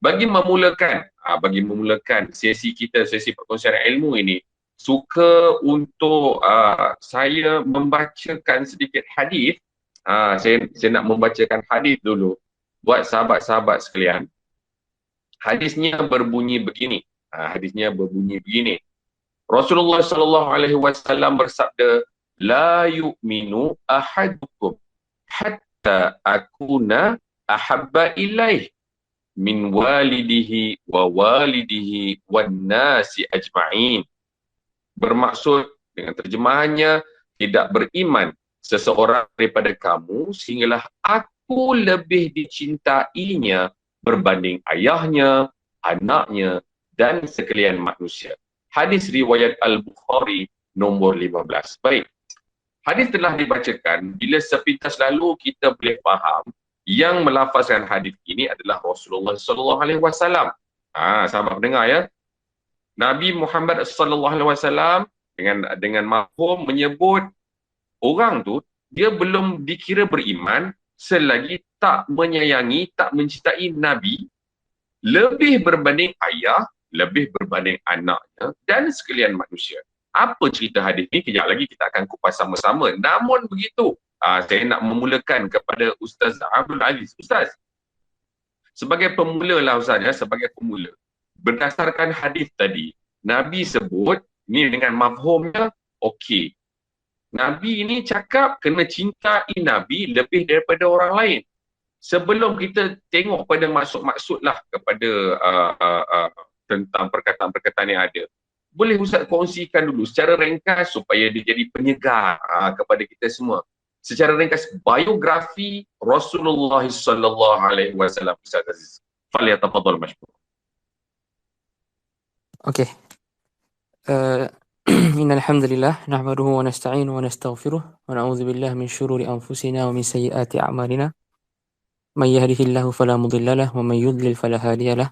Bagi memulakan sesi kita, sesi perkongsian ilmu ini, suka untuk saya membacakan sedikit hadis. Saya nak membacakan hadis dulu buat sahabat-sahabat sekalian. Hadisnya berbunyi begini. Rasulullah sallallahu alaihi wasallam bersabda, "La yu'minu ahadukum hatta akuna ahabba ilaih min walidihi wa walidihi wan nasi ajma'in." Bermaksud dengan terjemahannya, tidak beriman seseorang daripada kamu sehinggalah aku lebih dicintainya berbanding ayahnya, anaknya dan sekalian manusia. Hadis riwayat Al-Bukhari nombor 15. Baik. Hadis telah dibacakan, bila sepintas lalu kita boleh faham yang melafazkan hadis ini adalah Rasulullah sallallahu alaihi wasallam. Sahabat pendengar ya. Nabi Muhammad sallallahu alaihi wasallam dengan mafhum menyebut orang tu dia belum dikira beriman selagi tak menyayangi, tak mencintai Nabi lebih berbanding ayah, lebih berbanding anaknya dan sekalian manusia. Apa cerita hadis ni? Kejap lagi kita akan kupas sama-sama. Namun begitu, saya nak memulakan kepada Ustaz Abdul Aziz. Ustaz, sebagai pemula lah Ustaz ya, sebagai pemula. Berdasarkan hadis tadi, Nabi sebut, ni dengan mafhumnya, okey. Nabi ini cakap kena cintai Nabi lebih daripada orang lain. Sebelum kita tengok pada maksud-maksud lah kepada tentang perkataan-perkataan yang ada, boleh Ustaz kongsikan dulu secara ringkas supaya dia jadi penyegar kepada kita semua. Secara ringkas, biografi Rasulullah sallallahu alaihi wasallam. Ustaz Aziz, falyatafaddal mashkur. Okey. Innal hamdalillah nahmaduhu wa nasta'inuhu wa nastaghfiruh wa na'udzu billahi min shururi anfusina wa min sayyiati a'malina. May yahdihillahu fala mudilla lahu wa may yudlil fala hadiya lahu.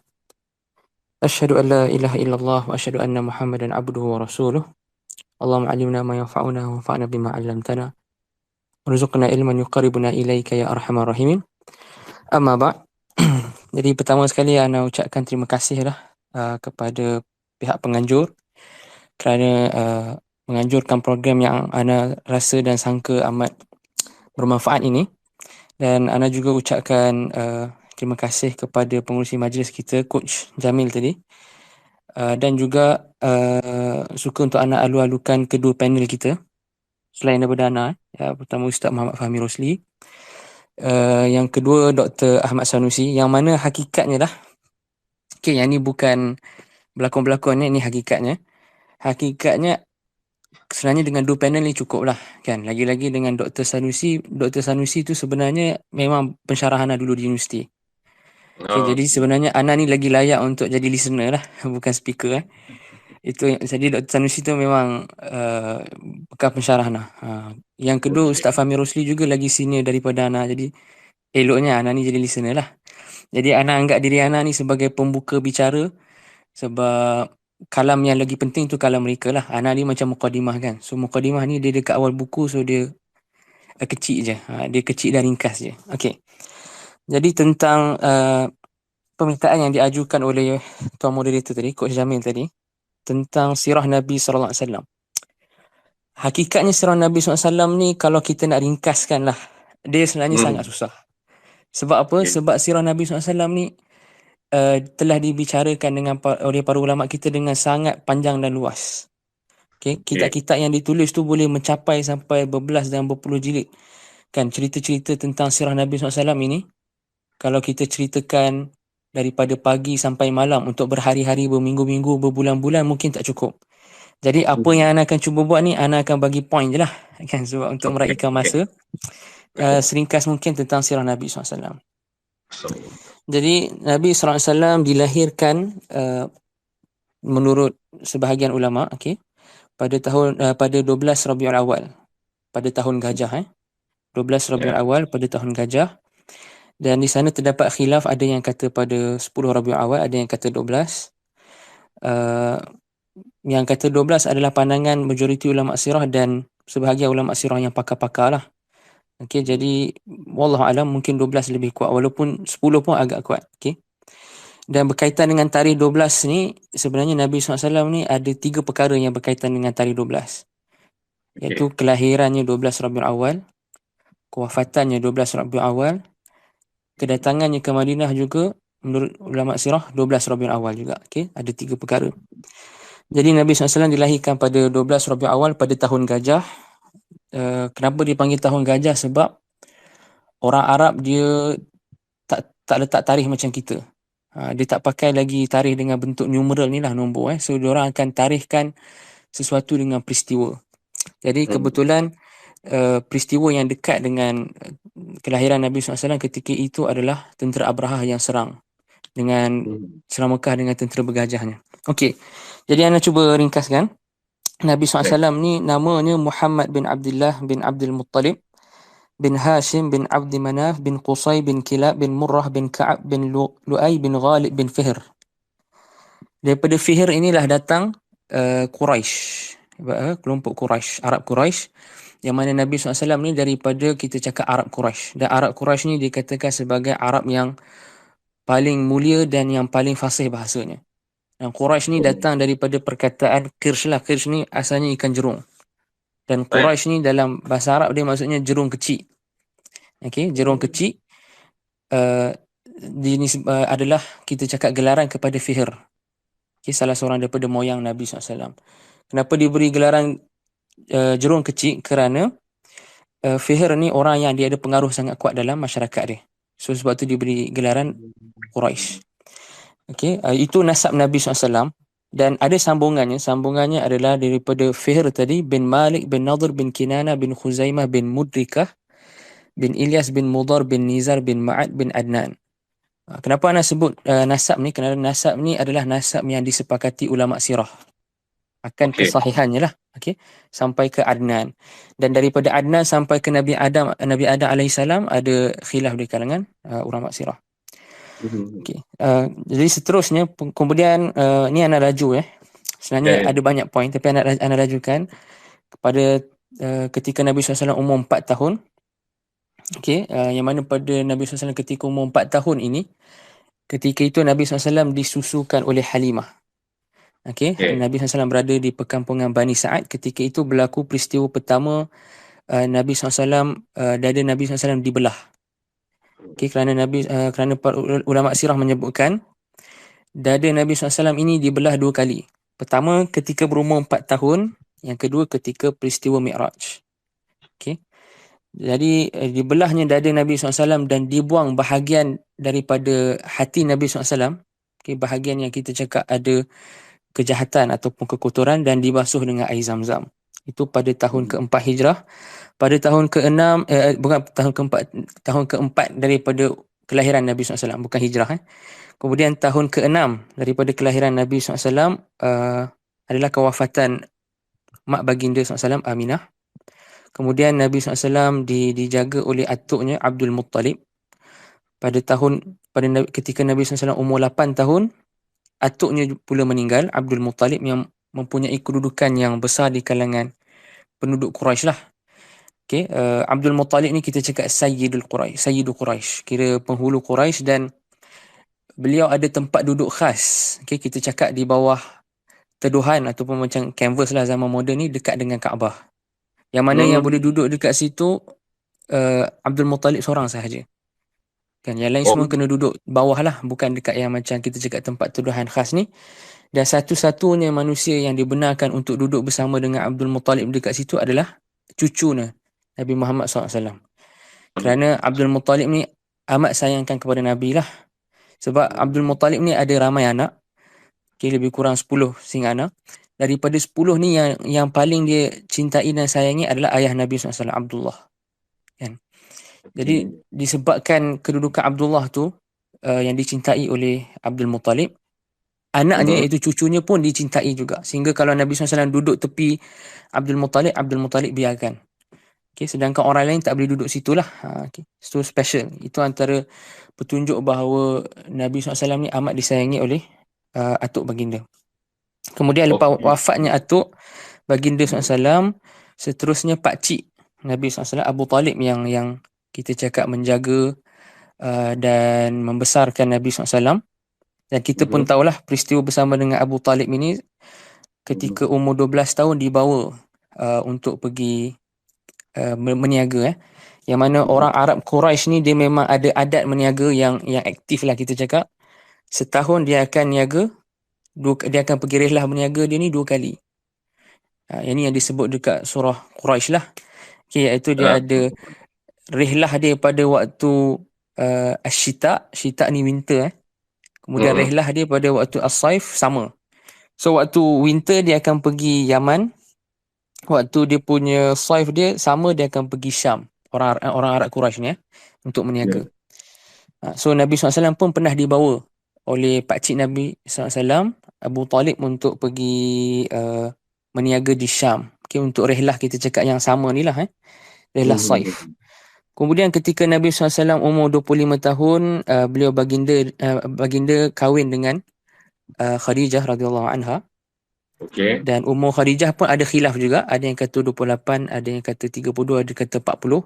Asyhadu an la ilaha illallah wa asyhadu anna Muhammadan abduhu wa rasuluh. Allahumma 'allimna ma yanfa'una wa anfa'na bima 'allamtana. Warzuqna ilman yuqarribuna ilaika ya arhamar rahimin. Amma ba'd. Jadi pertama sekali ana ucapkan terima kasih kepada pihak penganjur kerana menganjurkan program yang ana rasa dan sangka amat bermanfaat ini, dan ana juga ucapkan terima kasih kepada pengurusi majlis kita, Coach Jamil tadi, dan juga suka untuk ana alu-alukan kedua panel kita selain daripada ana, pertama Ustaz Muhammad Fahmi Rosli, yang kedua Dr. Ahmad Sanusi, yang mana hakikatnya yang ni bukan berlakon-berlakon ni hakikatnya sebenarnya dengan dua panel ni cukup lah kan. Lagi-lagi dengan Dr. Sanusi tu sebenarnya memang pensyarahan dulu di universiti. Jadi sebenarnya Ana ni lagi layak untuk jadi listener bukan speaker Itu jadi Dr. Sanusi tu memang bekas pensyarahan Yang kedua Ustaz Fahmi Rosli juga lagi senior daripada Ana, jadi eloknya Ana ni jadi listener Jadi Ana anggap diri Ana ni sebagai pembuka bicara, sebab kalam yang lagi penting tu kalam mereka Ana ni macam mukadimah kan. So mukadimah ni dia dekat awal buku, so dia kecil je. Dia kecil dan ringkas je. Okey. Jadi tentang permintaan yang diajukan oleh tuan moderator tadi, Coach Jamil tadi, tentang sirah Nabi sallallahu alaihi wasallam. Hakikatnya sirah Nabi sallallahu alaihi wasallam ni kalau kita nak ringkaskan dia sebenarnya sangat susah. Sebab apa? Sebab sirah Nabi sallallahu alaihi wasallam ni telah dibicarakan oleh para ulama kita dengan sangat panjang dan luas. Kitab-kitab yang ditulis tu boleh mencapai sampai berbelas dan berpuluh jilid. Kan cerita-cerita tentang sirah Nabi SAW ini, kalau kita ceritakan daripada pagi sampai malam untuk berhari-hari, berminggu-minggu, berbulan-bulan mungkin tak cukup. Jadi apa yang Ana akan cuba buat ni, Ana akan bagi point je kan, sebab untuk meraihkan masa. Seringkas mungkin tentang sirah Nabi SAW. Jadi Nabi SAW dilahirkan menurut sebahagian ulama pada 12 Rabiul Awal, pada tahun gajah 12 Rabiul Awal pada tahun gajah. Dan di sana terdapat khilaf, ada yang kata pada 10 Rabiul Awal, ada yang kata 12. Yang kata 12 adalah pandangan majoriti ulama sirah dan sebahagian ulama sirah yang pakar-pakar jadi wallahu alam mungkin 12 lebih kuat, walaupun 10 pun agak kuat. Dan berkaitan dengan tarikh 12 ni, sebenarnya Nabi SAW ni ada 3 perkara yang berkaitan dengan tarikh 12. Iaitu Okey. kelahirannya 12 Rabiul Awal, kewafatannya 12 Rabiul Awal, kedatangannya ke Madinah juga menurut ulama sirah 12 Rabiul Awal juga. Okey, ada 3 perkara. Jadi Nabi SAW dilahirkan pada 12 Rabiul Awal pada tahun gajah. Kenapa dipanggil tahun gajah? Sebab orang Arab dia tak letak tarikh macam kita. Dia tak pakai lagi tarikh dengan bentuk numeral ni lah, nombor. So, diorang akan tarikhkan sesuatu dengan peristiwa. Jadi, kebetulan peristiwa yang dekat dengan kelahiran Nabi SAW ketika itu adalah tentera Abrahah yang serang serang Mekah dengan tentera bergajahnya. Okey, jadi anda cuba ringkaskan. Nabi SAW ni namanya Muhammad bin Abdullah bin Abdul Muttalib bin Hashim bin Abdi Manaf bin Qusay bin Kilab bin Murrah bin Ka'ab bin Lu'ay bin Ghalib bin Fihr. Daripada Fihr inilah datang Quraisy, kelompok Quraisy, Arab Quraisy, yang mana Nabi SAW ni daripada kita cakap Arab Quraisy. Dan Arab Quraisy ni dikatakan sebagai Arab yang paling mulia dan yang paling fasih bahasanya. Dan Quraisy ni datang daripada perkataan Qirsh lah. Qirsh ni asalnya ikan jerung. Dan Quraisy ni dalam bahasa Arab dia maksudnya jerung kecil. Okey, jerung kecil adalah kita cakap gelaran kepada Fihr. Okay, salah seorang daripada moyang Nabi SAW. Kenapa diberi gelaran jerung kecil? Kerana Fihr ni orang yang dia ada pengaruh sangat kuat dalam masyarakat dia. So sebab tu diberi gelaran Quraisy. Okay, itu nasab Nabi SAW. Dan ada sambungannya. Sambungannya adalah daripada Fihr tadi, bin Malik bin Nadhr bin Kinana bin Khuzaimah bin Mudrikah bin Ilyas bin Mudar bin Nizar bin Ma'ad bin Adnan. Kenapa anda sebut nasab ni? Kerana nasab ni adalah nasab yang disepakati ulama sirah akan kesahihannya lah. Okay. Sampai ke Adnan. Dan daripada Adnan sampai ke Nabi Adam alaihissalam ada khilaf di kalangan ulama sirah. Okay. Jadi seterusnya, kemudian ni anda laju sebenarnya ada banyak poin, tapi anda lajukan kepada ketika Nabi SAW umur 4 tahun. Okay, yang mana pada Nabi SAW ketika umur 4 tahun ini, ketika itu Nabi SAW disusukan oleh Halimah. Okay. Nabi SAW berada di perkampungan Bani Sa'ad. Ketika itu berlaku peristiwa pertama Nabi SAW, dada Nabi SAW dibelah. Okay, kerana ulama sirah menyebutkan dada Nabi SAW ini dibelah 2 kali. Pertama ketika berumur 4 tahun, yang kedua ketika peristiwa Mi'raj. Okay. Jadi dibelahnya dada Nabi SAW dan dibuang bahagian daripada hati Nabi SAW. Okay, bahagian yang kita cakap ada kejahatan ataupun kekotoran, dan dibasuh dengan air Zam-Zam. Itu pada tahun ke-4 Hijrah. Pada tahun ke-6, tahun ke-4 daripada kelahiran Nabi SAW, bukan Hijrah. Kemudian tahun ke-6 daripada kelahiran Nabi SAW adalah kewafatan mak baginda SAW, Aminah. Kemudian Nabi SAW dijaga oleh atuknya Abdul Muttalib. Ketika Nabi SAW umur 8 tahun, atuknya pula meninggal, Abdul Muttalib, yang mempunyai kedudukan yang besar di kalangan penduduk Quraisy lah. Okay, Abdul Muttalib ni kita cakap Sayyidu Quraisy, kira penghulu Quraisy, dan beliau ada tempat duduk khas. Okay, kita cakap di bawah teduhan ataupun macam canvas lah zaman moden ni, dekat dengan Kaabah. Yang mana yang boleh duduk dekat situ Abdul Muttalib seorang sahaja. Kan, yang lain semua kena duduk bawah lah, bukan dekat yang macam kita cakap tempat teduhan khas ni. Dan satu-satunya manusia yang dibenarkan untuk duduk bersama dengan Abdul Muttalib dekat situ adalah cucunya, Nabi Muhammad SAW. Kerana Abdul Muttalib ni amat sayangkan kepada Nabi lah. Sebab Abdul Muttalib ni ada ramai anak. Okay, lebih kurang 10 anak. Daripada 10 ni yang paling dia cintai dan sayangi adalah ayah Nabi SAW, Abdullah. Kan? Jadi disebabkan kedudukan Abdullah tu yang dicintai oleh Abdul Muttalib, anaknya iaitu cucunya pun dicintai juga. Sehingga kalau Nabi SAW duduk tepi Abdul Muttalib biarkan. Okay, sedangkan orang lain tak boleh duduk situ lah. Okay. So special. Itu antara petunjuk bahawa Nabi SAW ni amat disayangi oleh atuk baginda. Kemudian lepas wafatnya atuk baginda SAW, seterusnya pakcik Nabi SAW, Abu Talib, yang kita cakap menjaga dan membesarkan Nabi SAW. Dan kita pun tahulah peristiwa bersama dengan Abu Talib ini ketika umur 12 tahun dibawa untuk pergi meniaga. Yang mana orang Arab Quraisy ni dia memang ada adat meniaga yang aktif lah kita cakap. Setahun dia akan niaga, dia akan pergi rihlah berniaga dia ni 2 kali. Yang ni yang disebut dekat surah Quraisy lah. Okay, iaitu dia ada rihlah dia pada waktu Asyita. Syita ni winter. Kemudian rihlah dia pada waktu As-Saif, sama. So waktu winter dia akan pergi Yaman. Waktu dia punya Saif dia sama, dia akan pergi Syam. Orang Arab Quraisy ni untuk meniaga. So Nabi SAW pun pernah dibawa oleh pakcik Nabi SAW, Abu Talib, untuk pergi meniaga di Syam. Okay, untuk rihlah kita cakap yang sama ni lah. Rihlah Saif. Kemudian ketika Nabi SAW umur 25 tahun, beliau baginda kahwin dengan Khadijah radhiyallahu anha. Okay. Dan umur Khadijah pun ada khilaf juga. Ada yang kata 28, ada yang kata 32, ada kata 40.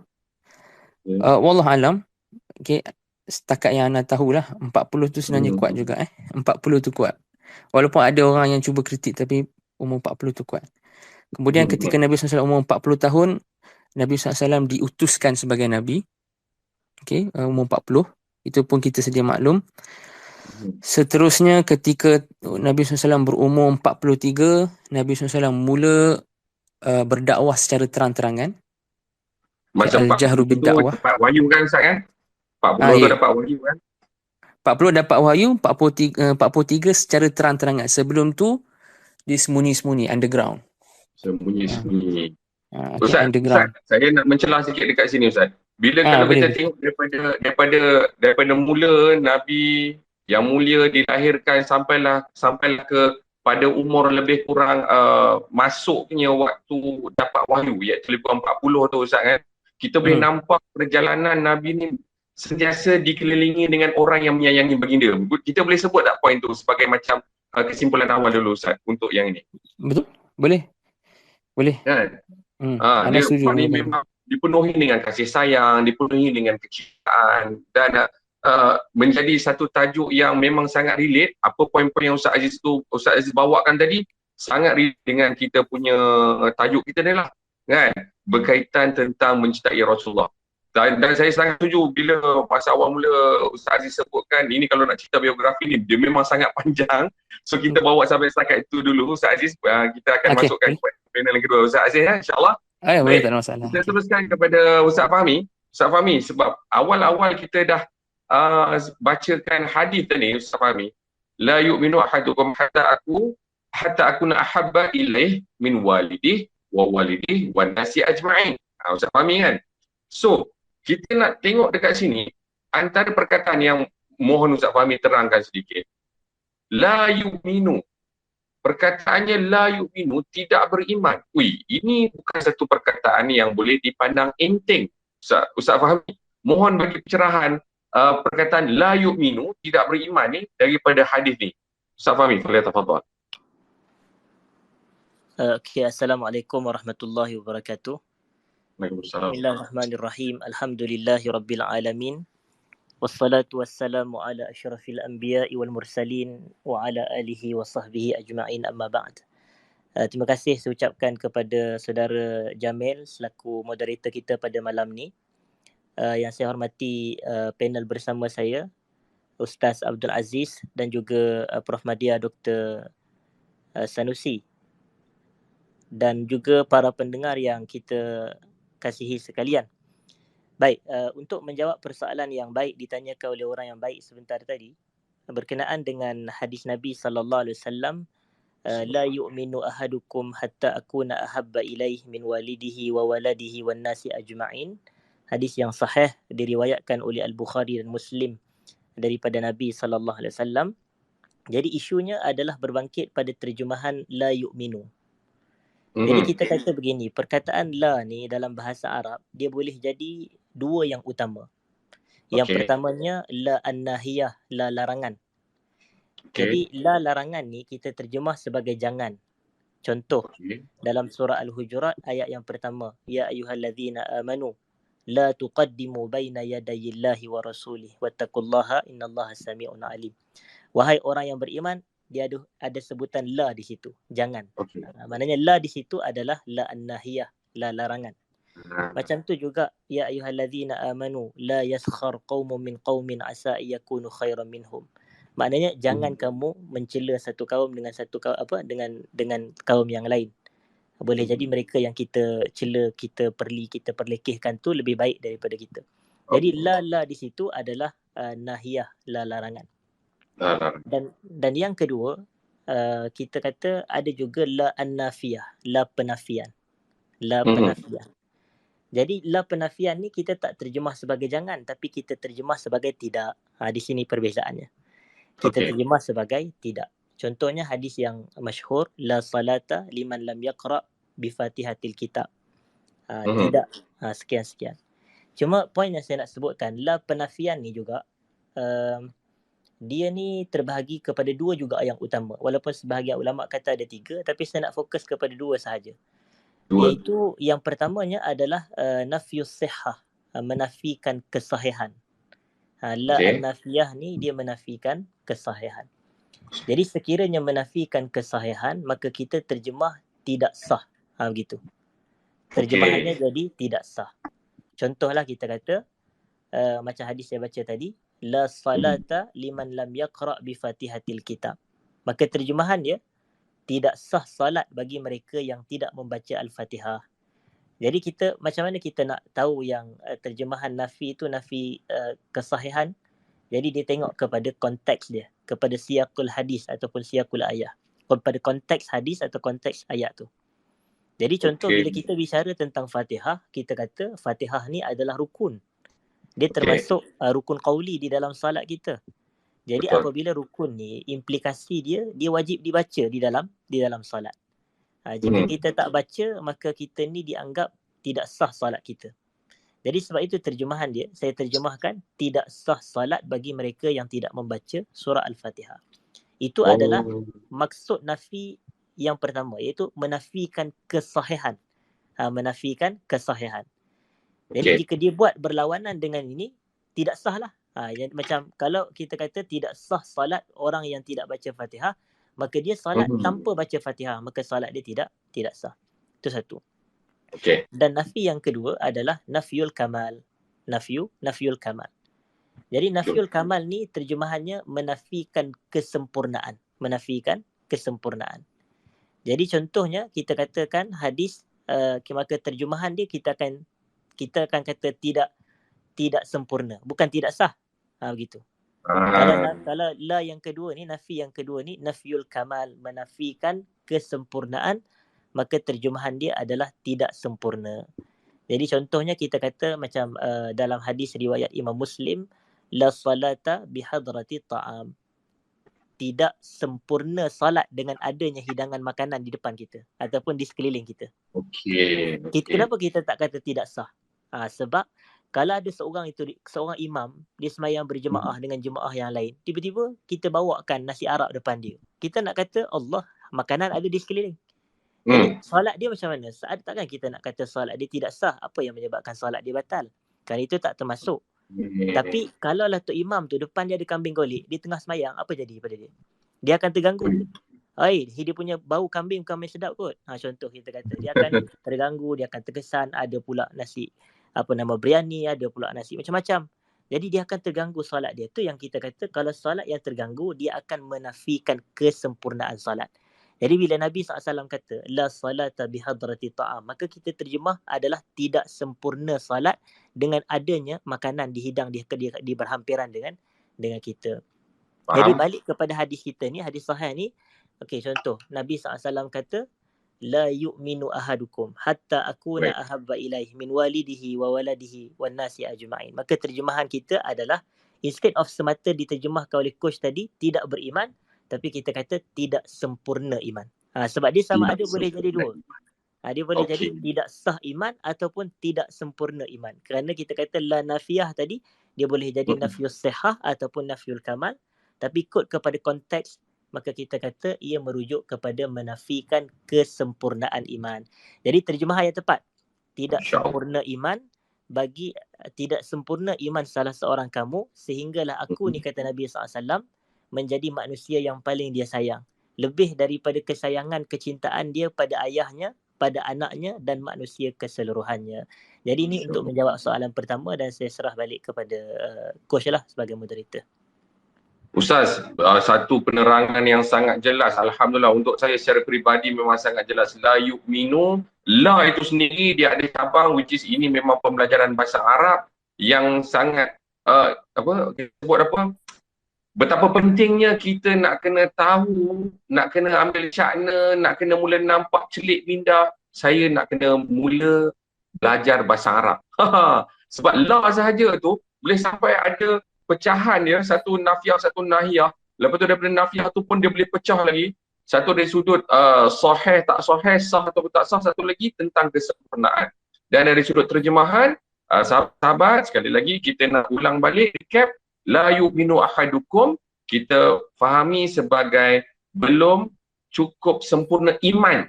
Wallahu alam. Okay. Setakat yang anda tahulah, 40 tu sebenarnya kuat juga. 40 tu kuat. Walaupun ada orang yang cuba kritik, tapi umur 40 tu kuat. Kemudian ketika Nabi SAW umur 40 tahun, Nabi SAW diutuskan sebagai Nabi. Okay, umur 40. Itu pun kita sedia maklum. Seterusnya ketika Nabi SAW berumur 43, Nabi SAW mula berdakwah secara terang-terangan. Macam 40 tu dapat wahyu kan Ustaz kan? 40 tu dapat wahyu kan? 40 dapat wahyu, 43 secara terang-terangan. Sebelum tu dia sembunyi-sembunyi, underground. Sembunyi-sembunyi. Ustaz, saya nak mencelah sikit dekat sini Ustaz. Bila kalau kita tengok daripada mula Nabi yang mulia dilahirkan sampailah ke pada umur lebih kurang masuknya waktu dapat wahyu, iaitu lebih kurang 40 tu Ustaz kan. Kita boleh nampak perjalanan Nabi ni sentiasa dikelilingi dengan orang yang menyayangi baginda. Kita boleh sebut tak poin tu sebagai macam kesimpulan awal dulu Ustaz untuk yang ini? Betul? Boleh. Kan? Dia memang dipenuhi dengan kasih sayang, dipenuhi dengan kecintaan, dan menjadi satu tajuk yang memang sangat relate. Apa poin-poin yang Ustaz Aziz bawakan tadi sangat relate dengan kita punya tajuk kita ni lah, kan? Berkaitan tentang mencintai Rasulullah. Dan saya sangat setuju bila masa awal mula Ustaz Aziz sebutkan ini, kalau nak cerita biografi ni dia memang sangat panjang. So kita bawa sampai setakat itu dulu Ustaz Aziz. Kita akan masukkan panel yang kedua Ustaz Aziz insya-Allah. Boleh, tak ada masalah. Kita teruskan kepada Ustaz Fahmi. Ustaz Fahmi, sebab awal-awal kita dah bacakan hadis tadi Ustaz Fahmi. La yu'minu ahadukum hatta akuna ahabba ilaih min walidih wa walidih wan nasi ajma'in. Ustaz Fahmi kan? So, kita nak tengok dekat sini antara perkataan yang mohon Ustaz Fahmi terangkan sedikit. La yu'minu. Perkataannya la yu'minu, tidak beriman. Ini bukan satu perkataan yang boleh dipandang enteng. Ustaz Fahmi, mohon bagi pencerahan perkataan la yu'minu, tidak beriman ni daripada hadis ni. Ustaz Fahmi, tafadhal. Assalamualaikum warahmatullahi wabarakatuh. Bismillahirrahmanirrahim. Alhamdulillahirabbil alamin. Wassalatu wassalamu ala asyrafil anbiya'i wal mursalin wa ala alihi wa sahbihi ajma'in, amma ba'd. Terima kasih saya ucapkan kepada saudara Jamil selaku moderator kita pada malam ni. Yang saya hormati panel bersama saya, Ustaz Abdul Aziz dan juga Prof Madya Dr. Sanusi, dan juga para pendengar yang kita kasihi sekalian. Baik, untuk menjawab persoalan yang baik ditanyakan oleh orang yang baik sebentar tadi berkenaan dengan hadis Nabi sallallahu alaihi wasallam, la yu'minu ahadukum hatta akuna ahabba ilaih min walidihi wa waladihi wan nasi ajma'in. Hadis yang sahih diriwayatkan oleh Al-Bukhari dan Muslim daripada Nabi sallallahu alaihi wasallam. Jadi isunya adalah berbangkit pada terjemahan la yu'minu. Jadi kita kata begini, perkataan la ni dalam bahasa Arab dia boleh jadi dua yang utama. Yang pertamanya la an-nahiyah, la larangan. Jadi la larangan ni kita terjemah sebagai jangan. Contoh dalam surah Al-Hujurat ayat yang pertama, ya ayyuhallazina amanu la tuqaddimu baina yadayillahi wa rasulih wattaqullaha innallaha sami'un alim. Wahai orang yang beriman, dia ada sebutan la di situ, jangan. Okey. Maknanya la di situ adalah la an-nahiyah, la larangan. Macam tu juga ya ayyuhallazina amanu la yaskhar qaumun min qaumin asa yakunu khairan minhum. Maknanya jangan kamu mencela satu kaum dengan satu kaum dengan kaum yang lain. Boleh jadi mereka yang kita cela, kita perlekehkan tu lebih baik daripada kita. Jadi la di situ adalah nahiyah, la larangan. Dan yang kedua, kita kata ada juga la an-nafiyah, la penafian. La penafian. Jadi la penafian ni kita tak terjemah sebagai jangan, tapi kita terjemah sebagai tidak. Di sini perbezaannya. Kita terjemah sebagai tidak. Contohnya hadis yang masyhur, la salata liman lam yaqra bi Fatihatil Kitab. Tidak. Sekian-sekian. Cuma poin yang saya nak sebutkan, la penafian ni juga dia ni terbahagi kepada dua juga yang utama. Walaupun sebahagian ulama kata ada tiga, tapi saya nak fokus kepada dua sahaja. Iaitu yang pertamanya adalah nafyus sihhah, menafikan kesahihan. La an-nafiyah ni dia menafikan kesahihan. Jadi sekiranya menafikan kesahihan, maka kita terjemah tidak sah. Begitu. Terjemahannya jadi tidak sah. Contohlah kita kata macam hadis saya baca tadi, la salata liman lam yaqra bi Fatihatil Kitab. Maka terjemahan dia tidak sah salat bagi mereka yang tidak membaca Al-Fatihah. Jadi kita macam mana kita nak tahu yang terjemahan nafi itu nafi kesahihan? Jadi dia tengok kepada konteks dia, kepada siyaqul hadis ataupun siyaqul ayah, kepada konteks hadis atau konteks ayat tu. Jadi contoh bila kita bicara tentang Fatihah, kita kata Fatihah ni adalah rukun. Dia termasuk rukun qauli di dalam salat kita. Jadi apabila rukun ni, implikasi dia wajib dibaca di dalam salat. Jika kita tak baca, maka kita ni dianggap tidak sah salat kita. Jadi sebab itu terjemahan dia, saya terjemahkan tidak sah salat bagi mereka yang tidak membaca surah Al-Fatihah. Itu adalah maksud nafi yang pertama, iaitu menafikan kesahihan. Menafikan kesahihan. Jadi jika dia buat berlawanan dengan ini, tidak sah lah. Macam kalau kita kata tidak sah salat orang yang tidak baca Fatihah, maka dia salat tanpa baca Fatihah, maka salat dia tidak sah. Itu satu. Dan nafi yang kedua adalah nafyul kamal. Nafyul kamal. Jadi nafyul kamal ni terjemahannya menafikan kesempurnaan. Menafikan kesempurnaan. Jadi contohnya kita katakan hadis, maka terjemahan dia kita akan kata tidak sempurna, bukan tidak sah. Begitu. Kalau la yang kedua ni, nafi yang kedua ni, nafyul kamal, menafikan kesempurnaan, maka terjemahan dia adalah tidak sempurna. Jadi contohnya kita kata macam dalam hadis riwayat Imam Muslim, la salata bihadrati ta'am. Tidak sempurna salat dengan adanya hidangan makanan di depan kita ataupun di sekeliling kita. Kenapa kita tak kata tidak sah? Sebab kalau ada seorang imam, dia sembahyang berjemaah dengan jemaah yang lain, tiba-tiba kita bawakan nasi Arab depan dia. Kita nak kata Allah, makanan ada di sekeliling. Jadi solat dia macam mana? Takkan kita nak kata solat dia tidak sah? Apa yang menyebabkan solat dia batal? Kan itu tak termasuk. Tapi kalau lah Tok Imam tu depan dia ada kambing golek, dia tengah sembahyang, apa jadi pada dia? Dia akan terganggu. Dia punya bau kambing bukan main sedap kot. Contoh kita kata, dia akan terganggu, dia akan terkesan, ada pula nasi biryani, ada pula nasi macam-macam. Jadi dia akan terganggu solat dia. Tu yang kita kata, kalau solat yang terganggu, dia akan menafikan kesempurnaan solat. Jadi bila Nabi SAW kata la salata bihadrati ta'am, maka kita terjemah adalah tidak sempurna salat dengan adanya makanan dihidang di berhampiran dengan kita. Jadi balik kepada hadis kita ni, hadis sahih ni, contoh Nabi SAW kata la yu'minu ahadukum hatta akuna ahabba ilaih min walidihi wa waladihi wan nasi ajma'in. Maka terjemahan kita adalah, instead of semata diterjemahkan oleh coach tadi tidak beriman, tapi kita kata tidak sempurna iman. Sebab dia sama ada boleh jadi dua. Dia boleh jadi tidak sah iman ataupun tidak sempurna iman. Kerana kita kata la nafiyah tadi, dia boleh jadi nafyus sihah ataupun nafyul kamal. Tapi ikut kepada konteks, maka kita kata ia merujuk kepada menafikan kesempurnaan iman. Jadi terjemahan yang tepat, tidak sempurna iman tidak sempurna iman salah seorang kamu, sehinggalah aku ni kata Nabi SAW menjadi manusia yang paling dia sayang. Lebih daripada kesayangan, kecintaan dia pada ayahnya, pada anaknya dan manusia keseluruhannya. Jadi ini untuk menjawab soalan pertama dan saya serah balik kepada coach lah sebagai moderator. Ustaz, satu penerangan yang sangat jelas. Alhamdulillah, untuk saya secara peribadi memang sangat jelas. La yu'minu, la itu sendiri dia ada cabang, which is ini memang pembelajaran bahasa Arab yang sangat kita sebut apa? Betapa pentingnya kita nak kena tahu, nak kena ambil cakna, nak kena mula nampak celik minda. Saya nak kena mula belajar bahasa Arab. Sebab la sahaja tu boleh sampai ada pecahan dia, satu nafiah, satu nahiyah. Lepas tu daripada nafiah tu pun dia boleh pecah lagi. Satu dari sudut sahih, tak sahih, sah atau tak sah. Satu lagi tentang kesempurnaan. Dan dari sudut terjemahan, sahabat, sekali lagi kita nak ulang balik, recap. La yu'minu ahadukum, kita fahami sebagai belum cukup sempurna iman.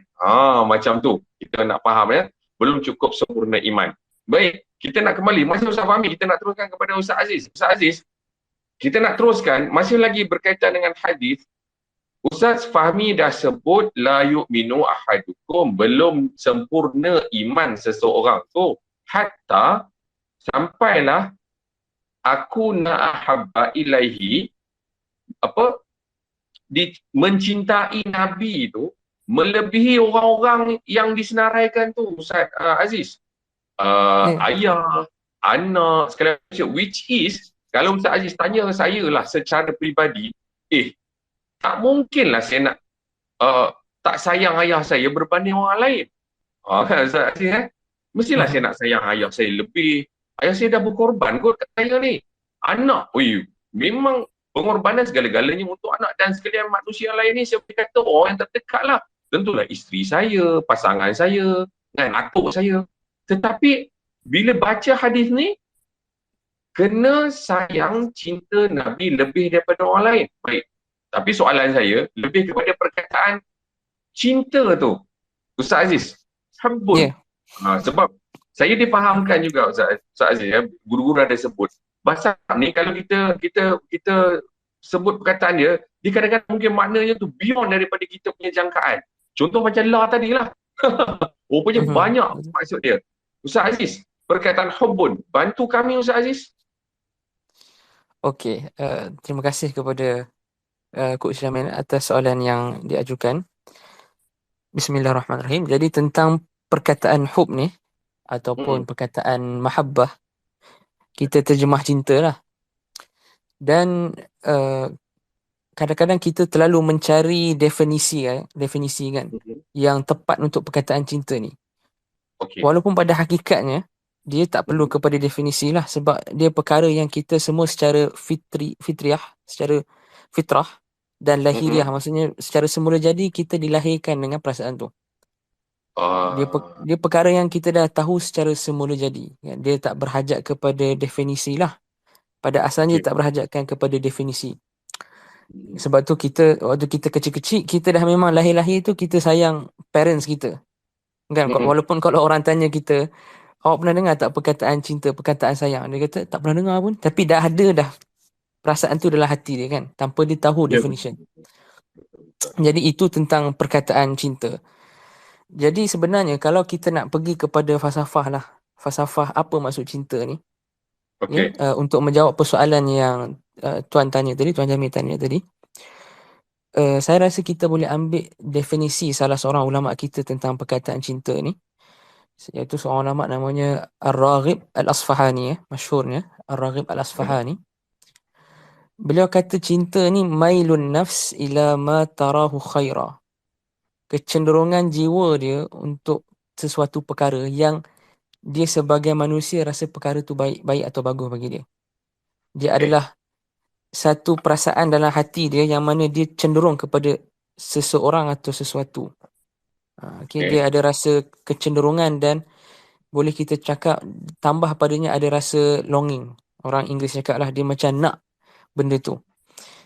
Macam tu. Kita nak faham ya. Belum cukup sempurna iman. Baik, kita nak kembali. Masih Ustaz Fahmi, kita nak teruskan kepada Ustaz Aziz. Ustaz Aziz, kita nak teruskan, masih lagi berkaitan dengan hadis. Ustaz Fahmi dah sebut la yu'minu ahadukum, belum sempurna iman seseorang tu. Hatta sampailah aku na'ahabba ilaihi mencintai Nabi itu melebihi orang-orang yang disenaraikan tu, Ustaz Aziz. Ayah, anak, sekali lagi, which is, kalau Ustaz Aziz tanya saya lah secara peribadi, tak mungkinlah saya nak tak sayang ayah saya berbanding orang lain. Ustaz Aziz, mestilah saya nak sayang ayah saya lebih. Ayah saya dah berkorban kot kat saya ni. Anak, memang pengorbanan segala-galanya untuk anak dan sekalian manusia lain ni, saya boleh kata orang yang terdekat lah. Tentulah isteri saya, pasangan saya, kan, atuk saya. Tetapi bila baca hadis ni, kena sayang cinta Nabi lebih daripada orang lain. Baik. Tapi soalan saya, lebih kepada perkataan cinta tu, Ustaz Aziz. Hubbun. Sebab saya difahamkan juga Ustaz Aziz, guru-guru ada sebut. Bahasa ni kalau kita sebut perkataan dia, dia kadang-kadang mungkin maknanya tu beyond daripada kita punya jangkaan. Contoh macam la tadi lah. Rupanya banyak maksud dia. Ustaz Aziz, perkataan hubbun, bantu kami Ustaz Aziz. Okey, terima kasih kepada Coach Syamil atas soalan yang diajukan. Bismillahirrahmanirrahim. Jadi tentang perkataan hub ni ataupun perkataan mahabbah, kita terjemah cinta lah. Dan kadang-kadang kita terlalu mencari definisi kan yang tepat untuk perkataan cinta ni. Walaupun pada hakikatnya dia tak perlu kepada definisi lah, sebab dia perkara yang kita semua secara fitriah, secara fitrah dan lahiriah, maksudnya secara semula jadi kita dilahirkan dengan perasaan tu. Dia perkara yang kita dah tahu secara semula jadi. Dia tak berhajat kepada definisi lah. Pada asalnya tak berhajatkan kepada definisi. Sebab tu kita, waktu kita kecil-kecil, kita dah memang lahir-lahir tu kita sayang parents kita. Kan? Walaupun kalau orang tanya kita, awak pernah dengar tak perkataan cinta, perkataan sayang? Dia kata tak pernah dengar pun. Tapi dah ada dah perasaan tu dalam hati dia kan, tanpa dia tahu definition. Jadi itu tentang perkataan cinta. Jadi sebenarnya kalau kita nak pergi kepada falsafah lah, falsafah apa maksud cinta ni, untuk menjawab persoalan yang Tuan Jamil tanya tadi, saya rasa kita boleh ambil definisi salah seorang ulama kita tentang perkataan cinta ni, iaitu seorang ulama namanya Ar-Raghib Al-Asfahani, masyhurnya Ar-Raghib Al-Asfahani. Beliau kata cinta ni mailun nafs ila ma tarahu khaira. Kecenderungan jiwa dia untuk sesuatu perkara yang dia sebagai manusia rasa perkara tu baik atau bagus bagi dia. Dia adalah satu perasaan dalam hati dia yang mana dia cenderung kepada seseorang atau sesuatu. Dia ada rasa kecenderungan dan boleh kita cakap tambah padanya ada rasa longing. Orang Inggeris cakap lah, dia macam nak benda tu.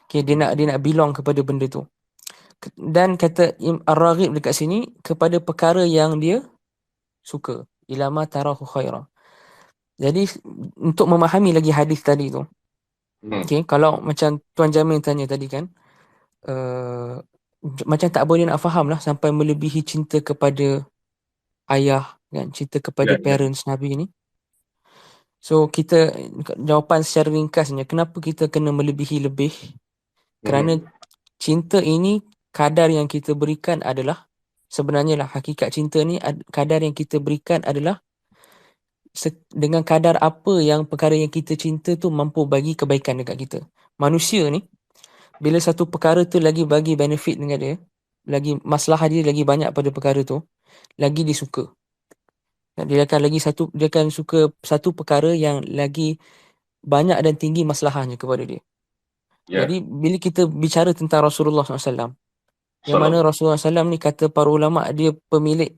Dia nak belong kepada benda tu. Dan kata Ar-Raghib dekat sini, kepada perkara yang dia suka. Ilama tarahu khaira. Jadi untuk memahami lagi hadis tadi tu, Okay, kalau macam Tuan Jamil tanya tadi kan, macam tak boleh nak faham lah sampai melebihi cinta kepada ayah kan, cinta kepada Ya, ya. parents Nabi ni. So kita, jawapan secara ringkasnya, kenapa kita kena melebihi lebih? Kerana cinta ini, kadar yang kita berikan adalah, sebenarnya lah hakikat cinta ni, kadar yang kita berikan adalah dengan kadar apa yang perkara yang kita cinta tu mampu bagi kebaikan dekat kita. Manusia ni, bila satu perkara tu lagi bagi benefit dengan dia, lagi masalah dia lagi banyak pada perkara tu, lagi dia suka. Dia akan suka satu perkara yang lagi banyak dan tinggi masalahnya kepada dia. Ya. Jadi bila kita bicara tentang Rasulullah SAW, yang mana Rasulullah SAW ni kata para ulama dia pemilik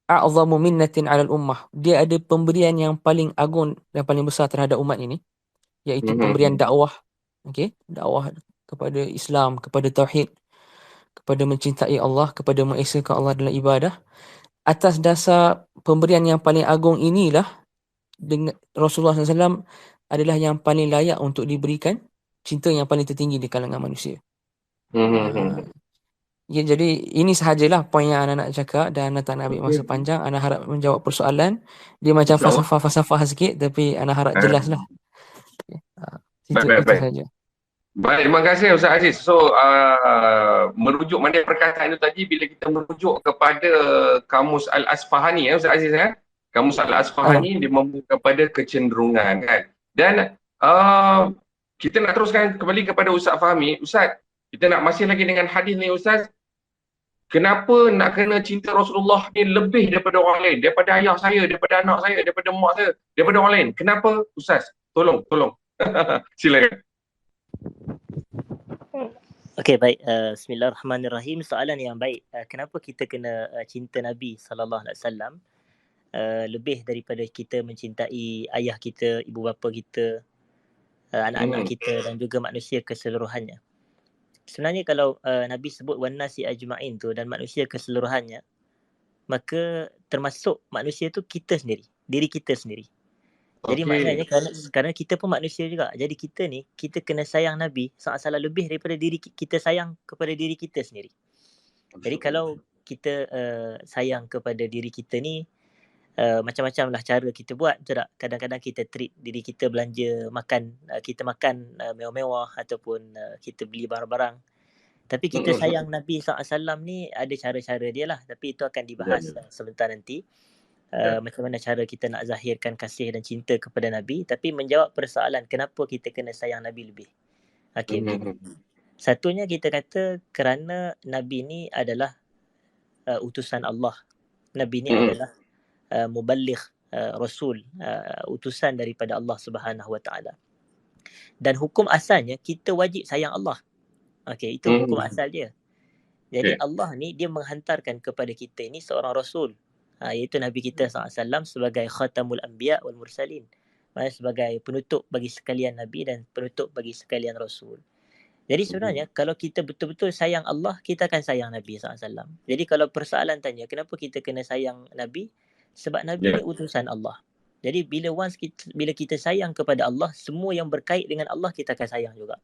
a'zamu minnatin 'alal ummah. Dia ada pemberian yang paling agung dan paling besar terhadap umat ini, iaitu pemberian dakwah. Okey, dakwah kepada Islam, kepada tauhid, kepada mencintai Allah, kepada mengesakan Allah dalam ibadah. Atas dasar pemberian yang paling agung inilah, dengan Rasulullah SAW adalah yang paling layak untuk diberikan cinta yang paling tertinggi di kalangan manusia. Ya, jadi ini sahajalah poin yang Ana nak cakap, dan Ana tak nak ambil masa panjang. Ana harap menjawab persoalan. Dia macam falsafah-falsafah sikit, tapi Ana harap jelas lah. Itu saja. Baik, terima kasih Ustaz Aziz. So, merujuk mana perkataan itu tadi, bila kita merujuk kepada Kamus Al-Asfahani, Ustaz Aziz kan? Kamus Al-Asfahani dia membuat kepada kecenderungan kan. Dan kita nak teruskan kembali kepada Ustaz Fahmi. Ustaz, kita nak masih lagi dengan hadis ni Ustaz. Kenapa nak kena cinta Rasulullah ni lebih daripada orang lain? Daripada ayah saya, daripada anak saya, daripada mak saya, daripada orang lain. Kenapa Ustaz? Tolong. Silakan. Okey, baik. Bismillahirrahmanirrahim. Soalan yang baik. Kenapa kita kena cinta Nabi SAW lebih daripada kita mencintai ayah kita, ibu bapa kita, anak-anak kita dan juga manusia keseluruhannya? Sebenarnya kalau Nabi sebut wannasi ajma'in tu dan manusia keseluruhannya, maka termasuk manusia tu kita sendiri, diri kita sendiri. Jadi maknanya kerana kita pun manusia juga. Jadi kita ni, kita kena sayang Nabi SAW lebih daripada diri kita sayang kepada diri kita sendiri. Jadi kalau kita sayang kepada diri kita ni, macam-macam lah cara kita buat, betul tak? Kadang-kadang kita treat diri kita, belanja makan, kita makan mewah-mewah ataupun kita beli barang-barang. Tapi kita sayang Nabi SAW ni ada cara-cara dia lah. Tapi itu akan dibahas sebentar nanti. Macam mana cara kita nak zahirkan kasih dan cinta kepada Nabi. Tapi menjawab persoalan kenapa kita kena sayang Nabi lebih. Okey, begini. Satunya kita kata kerana Nabi ni adalah utusan Allah. Nabi ni adalah muballigh, rasul, utusan daripada Allah Subhanahu Wa Taala. Dan hukum asalnya kita wajib sayang Allah. Okey, itu hukum asal dia. Jadi Allah ni dia menghantarkan kepada kita ini seorang rasul, iaitu Nabi kita SAW sebagai khatamul anbiya wal mursalin. Maksudnya sebagai penutup bagi sekalian Nabi dan penutup bagi sekalian rasul. Jadi sebenarnya kalau kita betul-betul sayang Allah, kita akan sayang Nabi SAW. Jadi kalau persoalan tanya kenapa kita kena sayang Nabi, sebab Nabi ni utusan Allah. Jadi bila kita sayang kepada Allah, semua yang berkait dengan Allah kita akan sayang juga.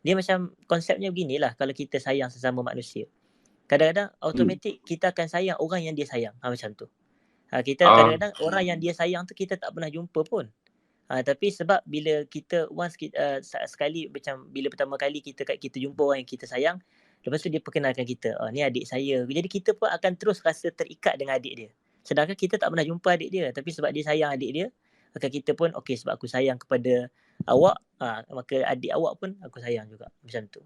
Dia macam konsepnya beginilah kalau kita sayang sesama manusia. Kadang-kadang automatik kita akan sayang orang yang dia sayang. Macam tu. Kita kadang-kadang orang yang dia sayang tu kita tak pernah jumpa pun. Tapi sebab bila kita sekali, macam bila pertama kali kita jumpa orang yang kita sayang, lepas tu dia perkenalkan kita, ni adik saya. Jadi kita pun akan terus rasa terikat dengan adik dia. Sedangkan kita tak pernah jumpa adik dia, tapi sebab dia sayang adik dia, maka kita pun okey, sebab aku sayang kepada awak, maka adik awak pun aku sayang juga. Macam tu.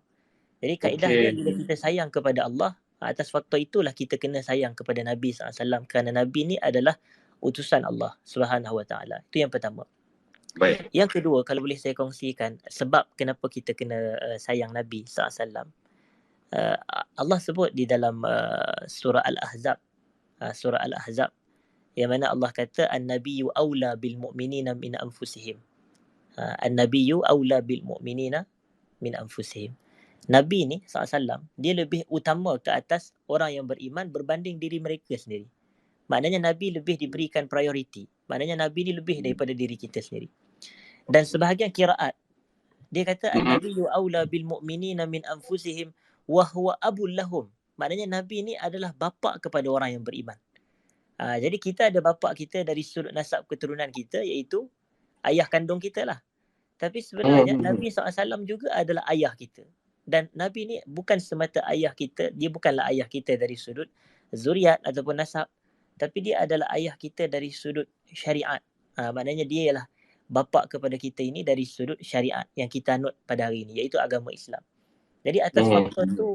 Jadi kaedah dia bila kita sayang kepada Allah, atas faktor itulah kita kena sayang kepada Nabi SAW, kerana Nabi ni adalah utusan Allah Subhanahu Wa Taala. Itu yang pertama. Baik. Yang kedua, kalau boleh saya kongsikan sebab kenapa kita kena sayang Nabi SAW. Allah sebut di dalam surah Al-Ahzab, yang mana Allah kata an-nabiyyu aula bil mu'minina min anfusihim. An-nabiyyu aula bil mu'minina min anfusihim. Nabi ni SAW, dia lebih utama ke atas orang yang beriman berbanding diri mereka sendiri. Maknanya Nabi lebih diberikan prioriti. Maknanya Nabi ni lebih daripada diri kita sendiri. Dan sebahagian kiraat Dia kata an-nabiyyu aula bil mu'minina min anfusihim wa huwa abul lahum. Maknanya Nabi ni adalah bapa kepada orang yang beriman. Jadi kita ada bapa kita dari sudut nasab keturunan kita, iaitu ayah kandung kita lah. Tapi sebenarnya Nabi SAW juga adalah ayah kita. Dan Nabi ni bukan semata ayah kita, dia bukanlah ayah kita dari sudut zuriat ataupun nasab, tapi dia adalah ayah kita dari sudut syariat. Maknanya dia ialah bapa kepada kita ini dari sudut syariat yang kita anut pada hari ini, iaitu agama Islam. Jadi atas faktor tu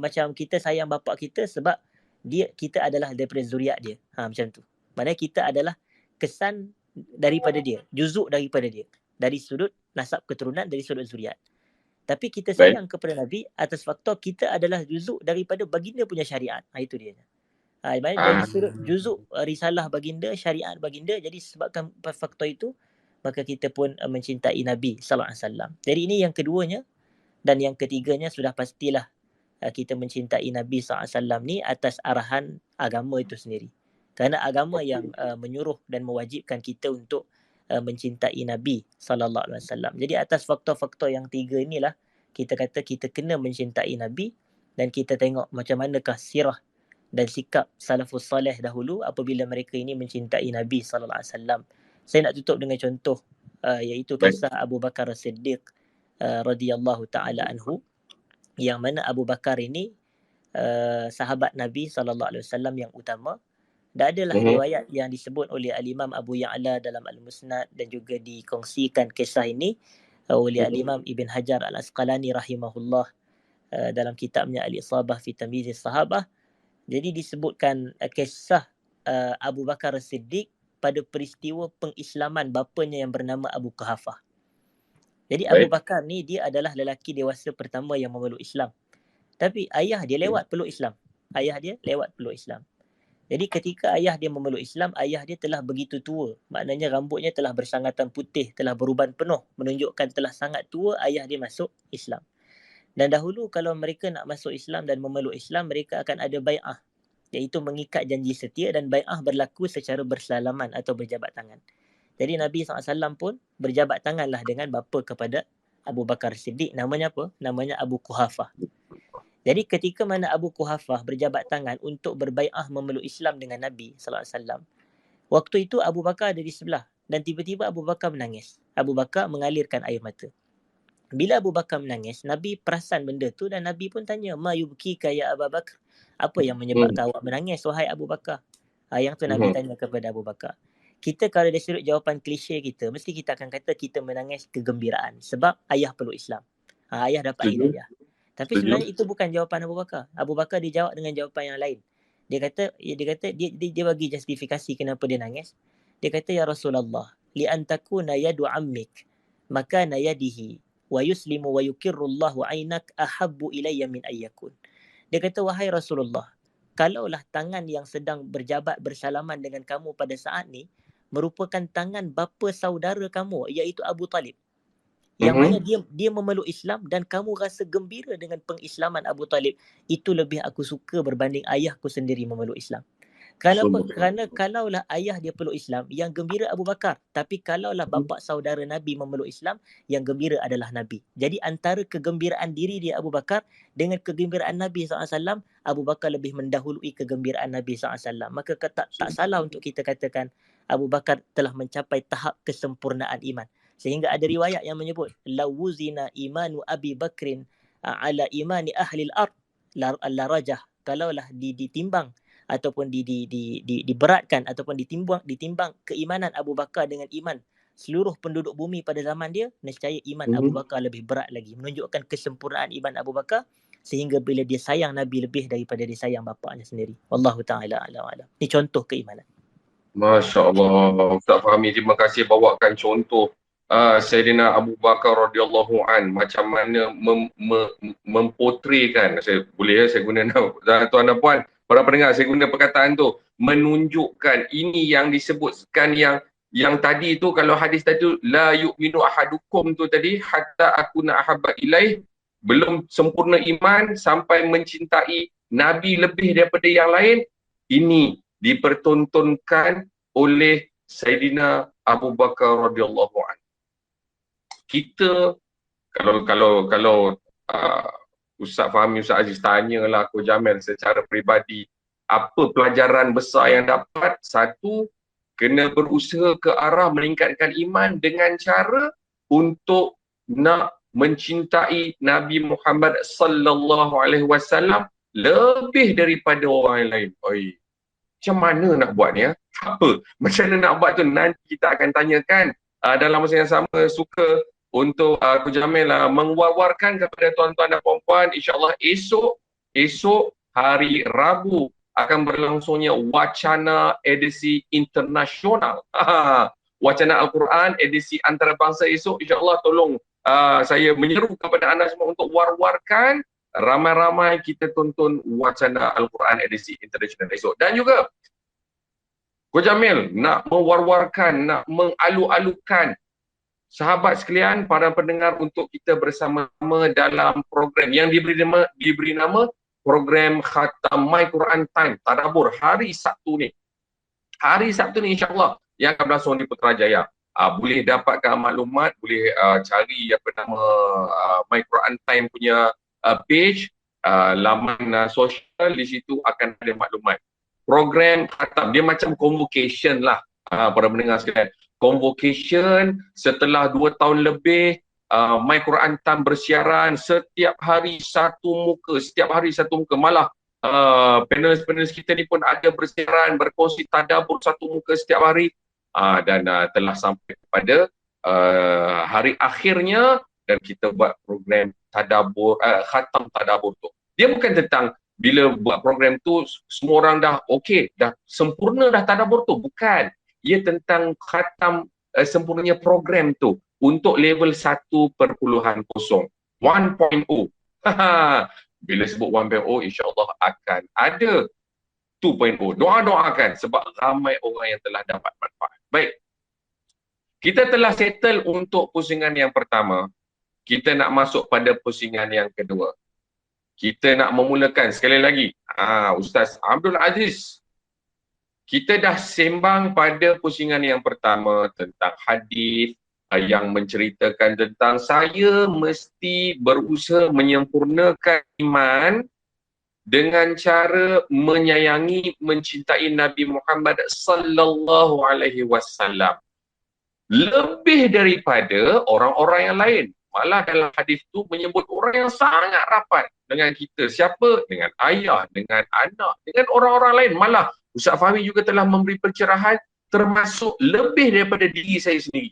macam kita sayang bapa kita sebab kita adalah daripada zuriat dia. Macam tu. Maknanya kita adalah kesan daripada dia, juzuk daripada dia, dari sudut nasab keturunan, dari sudut zuriat. Tapi kita sayang kepada Nabi atas faktor kita adalah juzuk daripada baginda punya syariat. Itu dia. Maknanya dari sudut juzuk risalah baginda, syariat baginda, jadi sebabkan faktor itu maka kita pun mencintai Nabi sallallahu alaihi wasallam. Jadi ini yang keduanya. Dan yang ketiganya sudah pastilah kita mencintai Nabi SAW ni atas arahan agama itu sendiri. Kerana agama yang menyuruh dan mewajibkan kita untuk mencintai Nabi SAW. Jadi atas faktor-faktor yang tiga inilah kita kata kita kena mencintai Nabi, dan kita tengok macam manakah sirah dan sikap salafus salih dahulu apabila mereka ini mencintai Nabi SAW. Saya nak tutup dengan contoh iaitu kisah Abu Bakar As-Siddiq radhiyallahu ta'ala anhu, yang mana Abu Bakar ini sahabat Nabi SAW yang utama. Dan adalah riwayat yang disebut oleh Al-Imam Abu Ya'la dalam Al-Musnad, dan juga dikongsikan kisah ini oleh Al-Imam Ibn Hajar Al-Asqalani rahimahullah dalam kitabnya Al-Isabah fi Tamyiz Sahabah. Jadi disebutkan kisah Abu Bakar As-Siddiq pada peristiwa pengislaman bapanya yang bernama Abu Quhafah. Jadi Abu Bakar ni dia adalah lelaki dewasa pertama yang memeluk Islam. Tapi ayah dia lewat peluk Islam. Jadi ketika ayah dia memeluk Islam, ayah dia telah begitu tua. Maknanya rambutnya telah bersangatan putih, telah beruban penuh, menunjukkan telah sangat tua ayah dia masuk Islam. Dan dahulu kalau mereka nak masuk Islam dan memeluk Islam, mereka akan ada bai'ah, iaitu mengikat janji setia, dan bai'ah berlaku secara bersalaman atau berjabat tangan. Jadi Nabi SAW pun berjabat tanganlah dengan bapa kepada Abu Bakar Siddiq. Namanya apa? Namanya Abu Quhafah. Jadi ketika mana Abu Quhafah berjabat tangan untuk berbai'ah memeluk Islam dengan Nabi SAW, waktu itu Abu Bakar ada di sebelah, dan tiba-tiba Abu Bakar menangis. Abu Bakar mengalirkan air mata. Bila Abu Bakar menangis, Nabi perasan benda tu, dan Nabi pun tanya, "Ma yubkika ya Abu Bakar?" Apa yang menyebabkan awak menangis, wahai Abu Bakar? Yang tu Nabi tanya kepada Abu Bakar. Kita kalau dari sudut jawapan klise kita, mesti kita akan kata kita menangis kegembiraan sebab ayah peluk Islam. Ayah dapat hidayah. Tapi sebenarnya itu bukan jawapan Abu Bakar. Abu Bakar dia jawab dengan jawapan yang lain. Dia kata dia bagi justifikasi kenapa dia nangis. Dia kata, "Ya Rasulullah, li an takuna yadu ammik makana yadihi wa yuslimu wa yukirrullahu ainak ahabbu ilayya min ayyakun." Dia kata, "Wahai Rasulullah, kalaulah tangan yang sedang berjabat bersalaman dengan kamu pada saat ni merupakan tangan bapa saudara kamu, iaitu Abu Talib, yang mana dia memeluk Islam, dan kamu rasa gembira dengan pengislaman Abu Talib, itu lebih aku suka berbanding ayahku sendiri memeluk Islam." Kenapa? Kerana kalaulah ayah dia peluk Islam, yang gembira Abu Bakar. Tapi kalaulah bapa saudara Nabi memeluk Islam, yang gembira adalah Nabi. Jadi antara kegembiraan diri dia Abu Bakar dengan kegembiraan Nabi SAW, Abu Bakar lebih mendahului kegembiraan Nabi SAW. Maka tak salah untuk kita katakan Abu Bakar telah mencapai tahap kesempurnaan iman. Sehingga ada riwayat yang menyebut, "Lawuzina imanu Abi Bakrin ala imani ahli al-ard la rajah." Kalaulah ditimbang ataupun diberatkan ataupun ditimbang keimanan Abu Bakar dengan iman seluruh penduduk bumi pada zaman dia, nescaya iman Abu Bakar lebih berat lagi, menunjukkan kesempurnaan iman Abu Bakar, sehingga bila dia sayang Nabi lebih daripada dia sayang bapaknya sendiri. Wallahu ta'ala a'lam. Ini contoh keimanan. Masya Allah, Ustaz Fahmi, terima kasih bawakan contoh Sayyidina Abu Bakar radhiyallahu an, macam mana mempotretkan, saya boleh saya guna tuan dan puan, para pendengar, saya guna perkataan tu, menunjukkan ini yang disebutkan yang tadi tu, kalau hadis tadi la yu'minu ahadukum tu tadi, hatta akuna ahabba ilaih, belum sempurna iman sampai mencintai Nabi lebih daripada yang lain. Ini dipertontonkan oleh Sayyidina Abu Bakar radhiyallahu anhu. Kita kalau uh, Ustaz Fahmi, Ustaz Aziz tanyalah aku Jamil secara peribadi, apa pelajaran besar yang dapat? Satu, kena berusaha ke arah meningkatkan iman dengan cara untuk nak mencintai Nabi Muhammad sallallahu alaihi wasallam lebih daripada orang lain. Oi, macam mana nak buat ni? Apa? Macam mana nak buat tu nanti kita akan tanyakan. Dalam masa yang sama, suka untuk Aku Jamil mengwar-warkan kepada tuan-tuan dan puan-puan, insyaAllah esok hari Rabu akan berlangsungnya wacana edisi internasional. Wacana Al-Quran edisi antarabangsa esok, insyaAllah tolong saya menyeru kepada anda semua untuk war-warkan, ramai-ramai kita tonton wacana Al-Quran edisi internasional esok. Dan juga Ko Jamil nak mewar-warkan, nak mengalu-alukan sahabat sekalian, para pendengar, untuk kita bersama-sama dalam program yang diberi nama program Khatam My Quran Time Tadabbur hari Sabtu ni. Hari Sabtu ni insya-Allah yang akan berlangsung di Putrajaya. Boleh dapatkan maklumat, boleh cari apa nama My Quran Time punya page, laman sosial, di situ akan ada maklumat. Program khatam dia macam convocation lah, para pendengar sekalian. Convocation setelah 2 tahun lebih My Quran Time bersiaran setiap hari satu muka, malah panelis kita ni pun ada bersiaran, berkongsi tadabbur satu muka setiap hari, dan telah sampai kepada hari akhirnya, dan kita buat program tadabbur, khatam tadabbur tu. Dia bukan tentang bila buat program tu semua orang dah okey, dah sempurna dah tadabbur tu, bukan. Ia tentang khatam sempurnanya program tu untuk level 1.0, 1.0. Bila sebut 1.0, insya-Allah akan ada 2.0. Doakan sebab ramai orang yang telah dapat manfaat. Baik. Kita telah settle untuk pusingan yang pertama. Kita nak masuk pada pusingan yang kedua. Kita nak memulakan sekali lagi. Ustaz Abdul Aziz, kita dah sembang pada pusingan yang pertama tentang hadis yang menceritakan tentang saya mesti berusaha menyempurnakan iman dengan cara menyayangi, mencintai Nabi Muhammad sallallahu alaihi wasallam lebih daripada orang-orang yang lain. Malah dalam hadis tu menyebut orang yang sangat rapat dengan kita. Siapa? Dengan ayah, dengan anak, dengan orang-orang lain. Malah Ustaz Fahmi juga telah memberi pencerahan termasuk lebih daripada diri saya sendiri.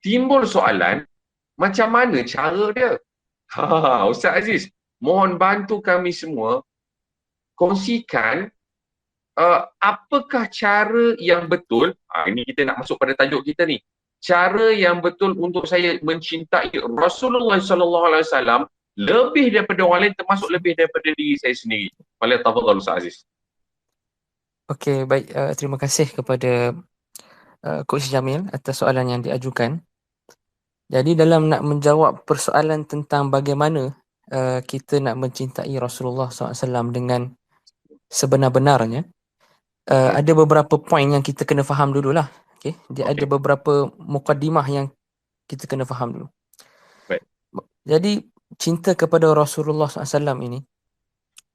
Timbul soalan, macam mana cara dia? Ustaz Aziz, mohon bantu kami semua kongsikan apakah cara yang betul, ini kita nak masuk pada tajuk kita ni, cara yang betul untuk saya mencintai Rasulullah sallallahu alaihi wasallam lebih daripada orang lain, termasuk lebih daripada diri saya sendiri. Tafadhal Ustaz Aziz. Okey, baik. Terima kasih kepada Coach Jamil atas soalan yang diajukan. Jadi dalam nak menjawab persoalan tentang bagaimana kita nak mencintai Rasulullah SAW dengan sebenar-benarnya, ada beberapa poin yang kita kena faham dululah. Okay? Dia ada beberapa mukaddimah yang kita kena faham dulu. Baik. Jadi cinta kepada Rasulullah SAW ini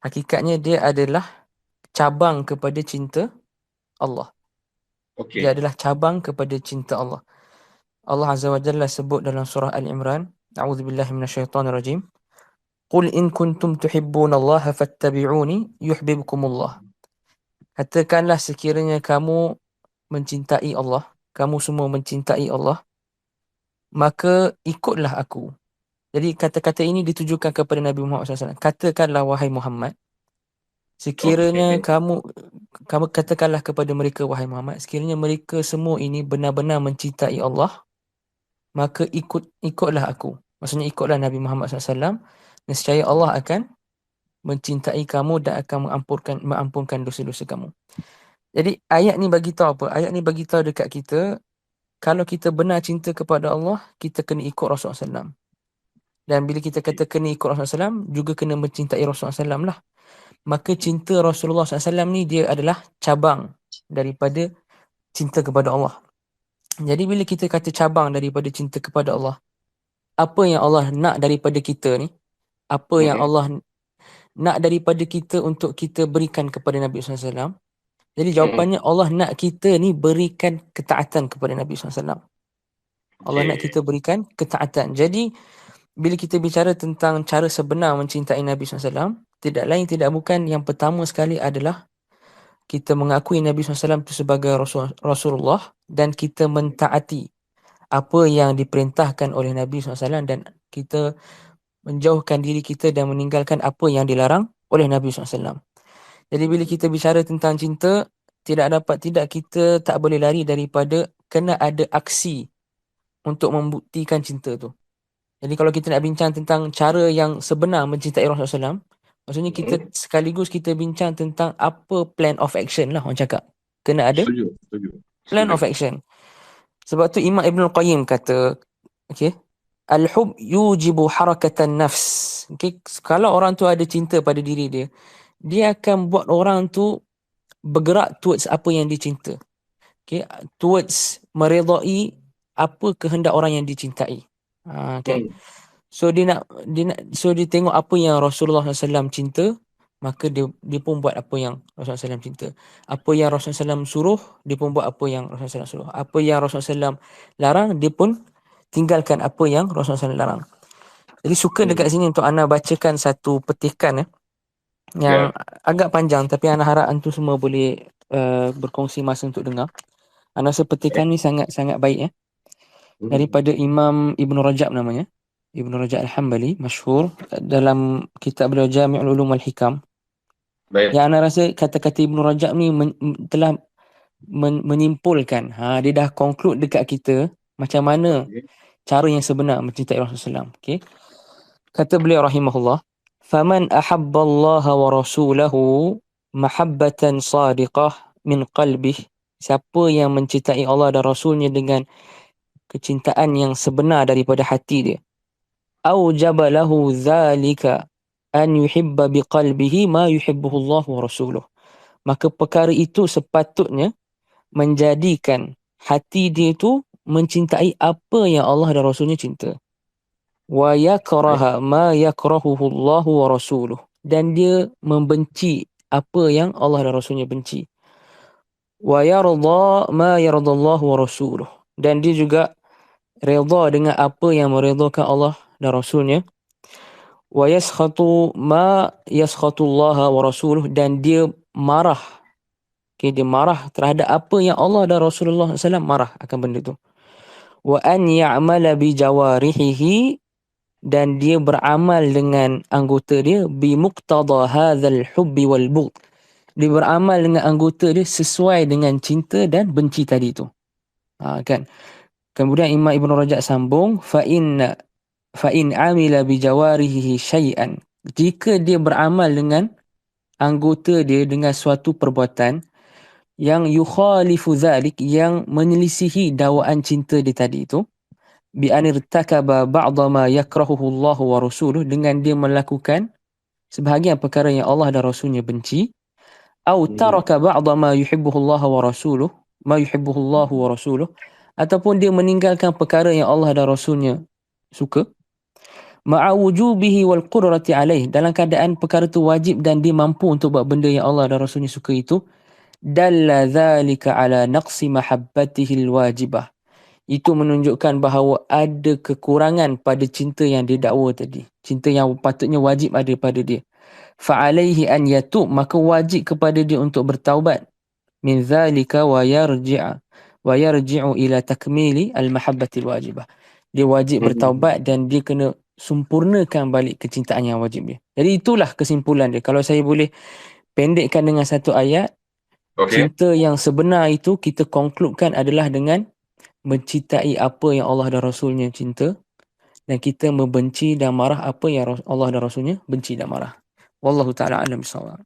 hakikatnya dia adalah cabang kepada cinta Allah. Dia adalah cabang kepada cinta Allah. Allah Azza wa Jalla sebut dalam surah Al-Imran, A'udzubillahi minasyaitonirrajim. Qul in kuntum tuhibbunallaha fattabi'uni yuhibbukumullah. Katakanlah sekiranya kamu mencintai Allah, kamu semua mencintai Allah, maka ikutlah aku. Jadi kata-kata ini ditujukan kepada Nabi Muhammad SAW. Katakanlah wahai Muhammad, sekiranya kamu katakanlah kepada mereka wahai Muhammad, sekiranya mereka semua ini benar-benar mencintai Allah, maka ikutlah aku. Maksudnya ikutlah Nabi Muhammad SAW. Nescaya Allah akan mencintai kamu dan akan mengampunkan dosa-dosa kamu. Jadi ayat ni bagi tahu apa? Ayat ni bagi tahu dekat kita, kalau kita benar cinta kepada Allah, kita kena ikut Rasulullah SAW. Dan bila kita kata kena ikut Rasulullah SAW, juga kena mencintai Rasulullah SAW lah. Maka cinta Rasulullah SAW ni dia adalah cabang daripada cinta kepada Allah. Jadi bila kita kata cabang daripada cinta kepada Allah, apa yang Allah nak daripada kita ni, apa yang Allah nak daripada kita untuk kita berikan kepada Nabi SAW. Jadi jawapannya Allah nak kita ni berikan ketaatan kepada Nabi SAW. Allah nak kita berikan ketaatan. Jadi bila kita bicara tentang cara sebenar mencintai Nabi SAW, tidak lain tidak bukan, yang pertama sekali adalah kita mengakui Nabi SAW itu sebagai Rasulullah dan kita mentaati apa yang diperintahkan oleh Nabi SAW dan kita menjauhkan diri kita dan meninggalkan apa yang dilarang oleh Nabi SAW. Jadi bila kita bicara tentang cinta, tidak kita tak boleh lari daripada kena ada aksi untuk membuktikan cinta tu. Jadi kalau kita nak bincang tentang cara yang sebenar mencintai Rasulullah SAW, maksudnya kita sekaligus kita bincang tentang apa plan of action lah orang cakap. Kena ada plan of action. Sebab tu Imam Ibn Al-Qayyim kata, okay, al-hub yujibu harakatan nafs. Okay, kalau orang tu ada cinta pada diri dia, dia akan buat orang tu bergerak towards apa yang dia cinta. Okay, towards meredai apa kehendak orang yang dicintai. Okay. So dia tengok apa yang Rasulullah SAW cinta, maka dia pun buat apa yang Rasulullah SAW cinta. Apa yang Rasulullah SAW suruh, dia pun buat apa yang Rasulullah SAW suruh. Apa yang Rasulullah SAW larang, dia pun tinggalkan apa yang Rasulullah SAW larang. Jadi suka dekat sini untuk Ana bacakan satu petikan yang agak panjang, tapi Ana harap antum semua boleh berkongsi masa untuk dengar. Ana rasa petikan ni sangat baik daripada Imam Ibn Rajab namanya. Ibn Rajab Al-Hambali, masyhur dalam kitab beliau Jami'ul Ulum wal Hikam. Yang Ana rasa kata-kata Ibn Rajab ni telah menyimpulkan, dia dah conclude dekat kita macam mana cara yang sebenar mencintai Rasulullah SAW. Okay. Kata beliau rahimahullah, "Faman ahabba Allah wa rasulahu mahabbatan sadiqah min qalbih." Siapa yang mencintai Allah dan Rasulnya dengan kecintaan yang sebenar daripada hati dia, aujaba lahu dhalika an yuhibba biqalbihi ma yuhibbuhu Allah wa rasuluh. Maka perkara itu sepatutnya menjadikan hati dia itu mencintai apa yang Allah dan Rasulnya cinta. Wa yakraha ma yakrahuhu Allah wa rasuluh. Dan dia membenci apa yang Allah dan Rasulnya benci. Wa yarda ma yarda Allah wa rasuluh. Dan dia juga redha dengan apa yang meredhakan Allah dan Rasulnya. Wa yaskhatu ma yaskhatu Allah wa rasuluh. Dan dia marah. Okay, dia marah terhadap apa yang Allah dan Rasulullah SAW marah akan benda tu. Wa an ya'mala bi jawarihihi. Dan dia beramal dengan anggota dia bi muqtada hadzal hubbi wal bughd. Dia beramal dengan anggota dia sesuai dengan cinta dan benci tadi tu. Kan. Kemudian Imam Ibn Rajab sambung, fa in amila bi jawarihi syai'an. Jika dia beramal dengan anggota dia dengan suatu perbuatan yang yukhalifu dhalik, yang menyelisihi dakwaan cinta dia tadi itu, bi an irtakaba ba'dha ma yakrahuhu Allah wa rasuluh, dengan dia melakukan sebahagian perkara yang Allah dan Rasulnya benci, au taraka ba'dha ma yuhibbuhu Allah wa rasuluh, ataupun dia meninggalkan perkara yang Allah dan Rasulnya suka, ma'a wujubihi wal qudrati alaih, dalam keadaan perkara itu wajib dan dia mampu untuk buat benda yang Allah dan Rasulnya suka itu, dalla dhalika ala naqsi mahabbatihi alwajibah. Itu menunjukkan bahawa ada kekurangan pada cinta yang dia dakwa tadi. Cinta yang patutnya wajib ada pada dia. Fa'alaihi an yatub, maka wajib kepada dia untuk bertaubat. Min dhalika wa yarji'u ila takmili al-mahabbatil wajibah. Dia wajib bertaubat dan dia kena sempurnakan balik kecintaan yang wajib dia. Jadi itulah kesimpulan dia. Kalau saya boleh pendekkan dengan satu ayat, cinta yang sebenar itu kita konkludkan adalah dengan mencintai apa yang Allah dan Rasulnya cinta, dan kita membenci dan marah apa yang Allah dan Rasulnya benci dan marah. Wallahu ta'ala alam bisawab.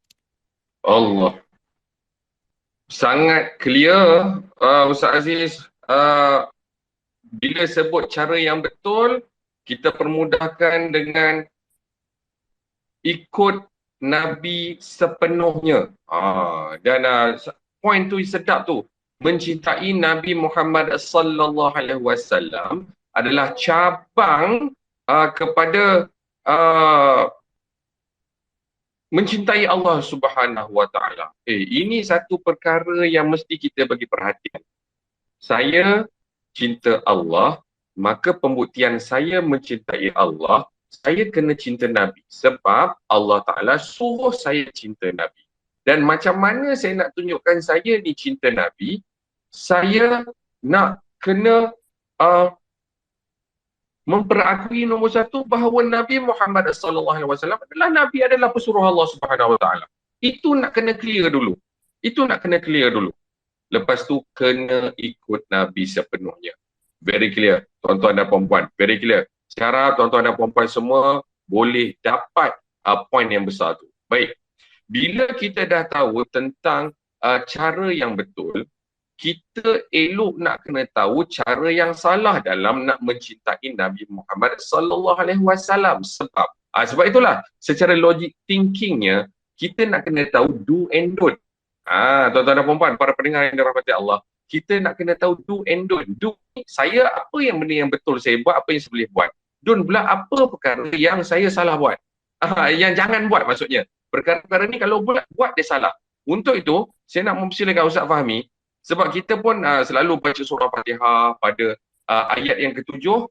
Allah. Sangat clear, Ustaz Aziz. Bila sebut cara yang betul, kita permudahkan dengan ikut Nabi sepenuhnya. Dan point tu sedap tu. Mencintai Nabi Muhammad sallallahu alaihi wasallam adalah cabang kepada mencintai Allah Subhanahu Wa Taala. Ini satu perkara yang mesti kita bagi perhatian. Saya cinta Allah, maka pembuktian saya mencintai Allah, saya kena cinta Nabi. Sebab Allah Ta'ala suruh saya cinta Nabi. Dan macam mana saya nak tunjukkan saya ni cinta Nabi, saya nak kena memperakui nombor satu bahawa Nabi Muhammad SAW adalah Nabi, adalah pesuruh Allah Subhanahu Wa Taala. Itu nak kena clear dulu. Lepas tu kena ikut Nabi sepenuhnya. Very clear, tuan-tuan dan puan-puan. Very clear. Sekarang tuan-tuan dan puan-puan semua boleh dapat poin yang besar tu. Baik. Bila kita dah tahu tentang cara yang betul, kita elok nak kena tahu cara yang salah dalam nak mencintai Nabi Muhammad sallallahu alaihi wasallam. Sebab itulah secara logic thinkingnya kita nak kena tahu do and don't. Tuan-tuan dan puan-puan, para pendengar yang dirahmati Allah, kita nak kena tahu do and don't. Do, saya apa yang benda yang betul saya buat, apa yang saya boleh buat. Don't pula apa perkara yang saya salah buat. Yang jangan buat maksudnya. Perkara-perkara ni kalau buat dia salah. Untuk itu, saya nak mempersilakan Ustaz Fahmi, sebab kita pun selalu baca surah Fatihah pada ayat yang ke-7.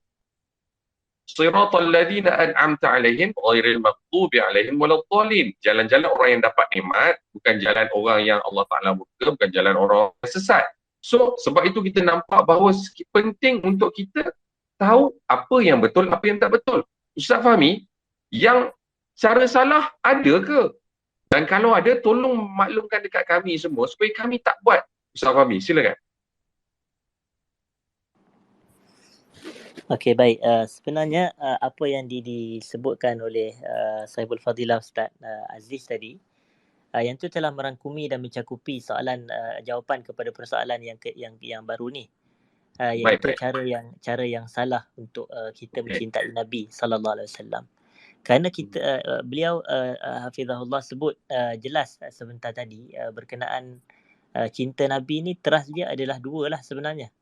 Siratal ladzina an'amta 'alaihim ghairil maghdubi 'alaihim waladdallin. Jalan-jalan orang yang dapat nikmat, bukan jalan orang yang Allah Taala murka, bukan jalan orang yang sesat. So, sebab itu kita nampak bahawa penting untuk kita tahu apa yang betul, apa yang tak betul. Ustaz Fahmi, yang cara salah ada ke? Dan kalau ada, tolong maklumkan dekat kami semua supaya kami tak buat. Ustaz Fahmi, silakan. Okey, baik. Sebenarnya apa yang disebutkan oleh Sahibul Fadilah Ustaz Aziz tadi, yang tu telah merangkumi dan mencakupi soalan jawapan kepada persoalan yang baru ni, iaitu cara yang salah untuk kita mencintai Nabi sallallahu alaihi wasallam. Kerana kita beliau hafizahullah sebut jelas sebentar tadi berkenaan cinta Nabi ni teras dia adalah dua lah sebenarnya.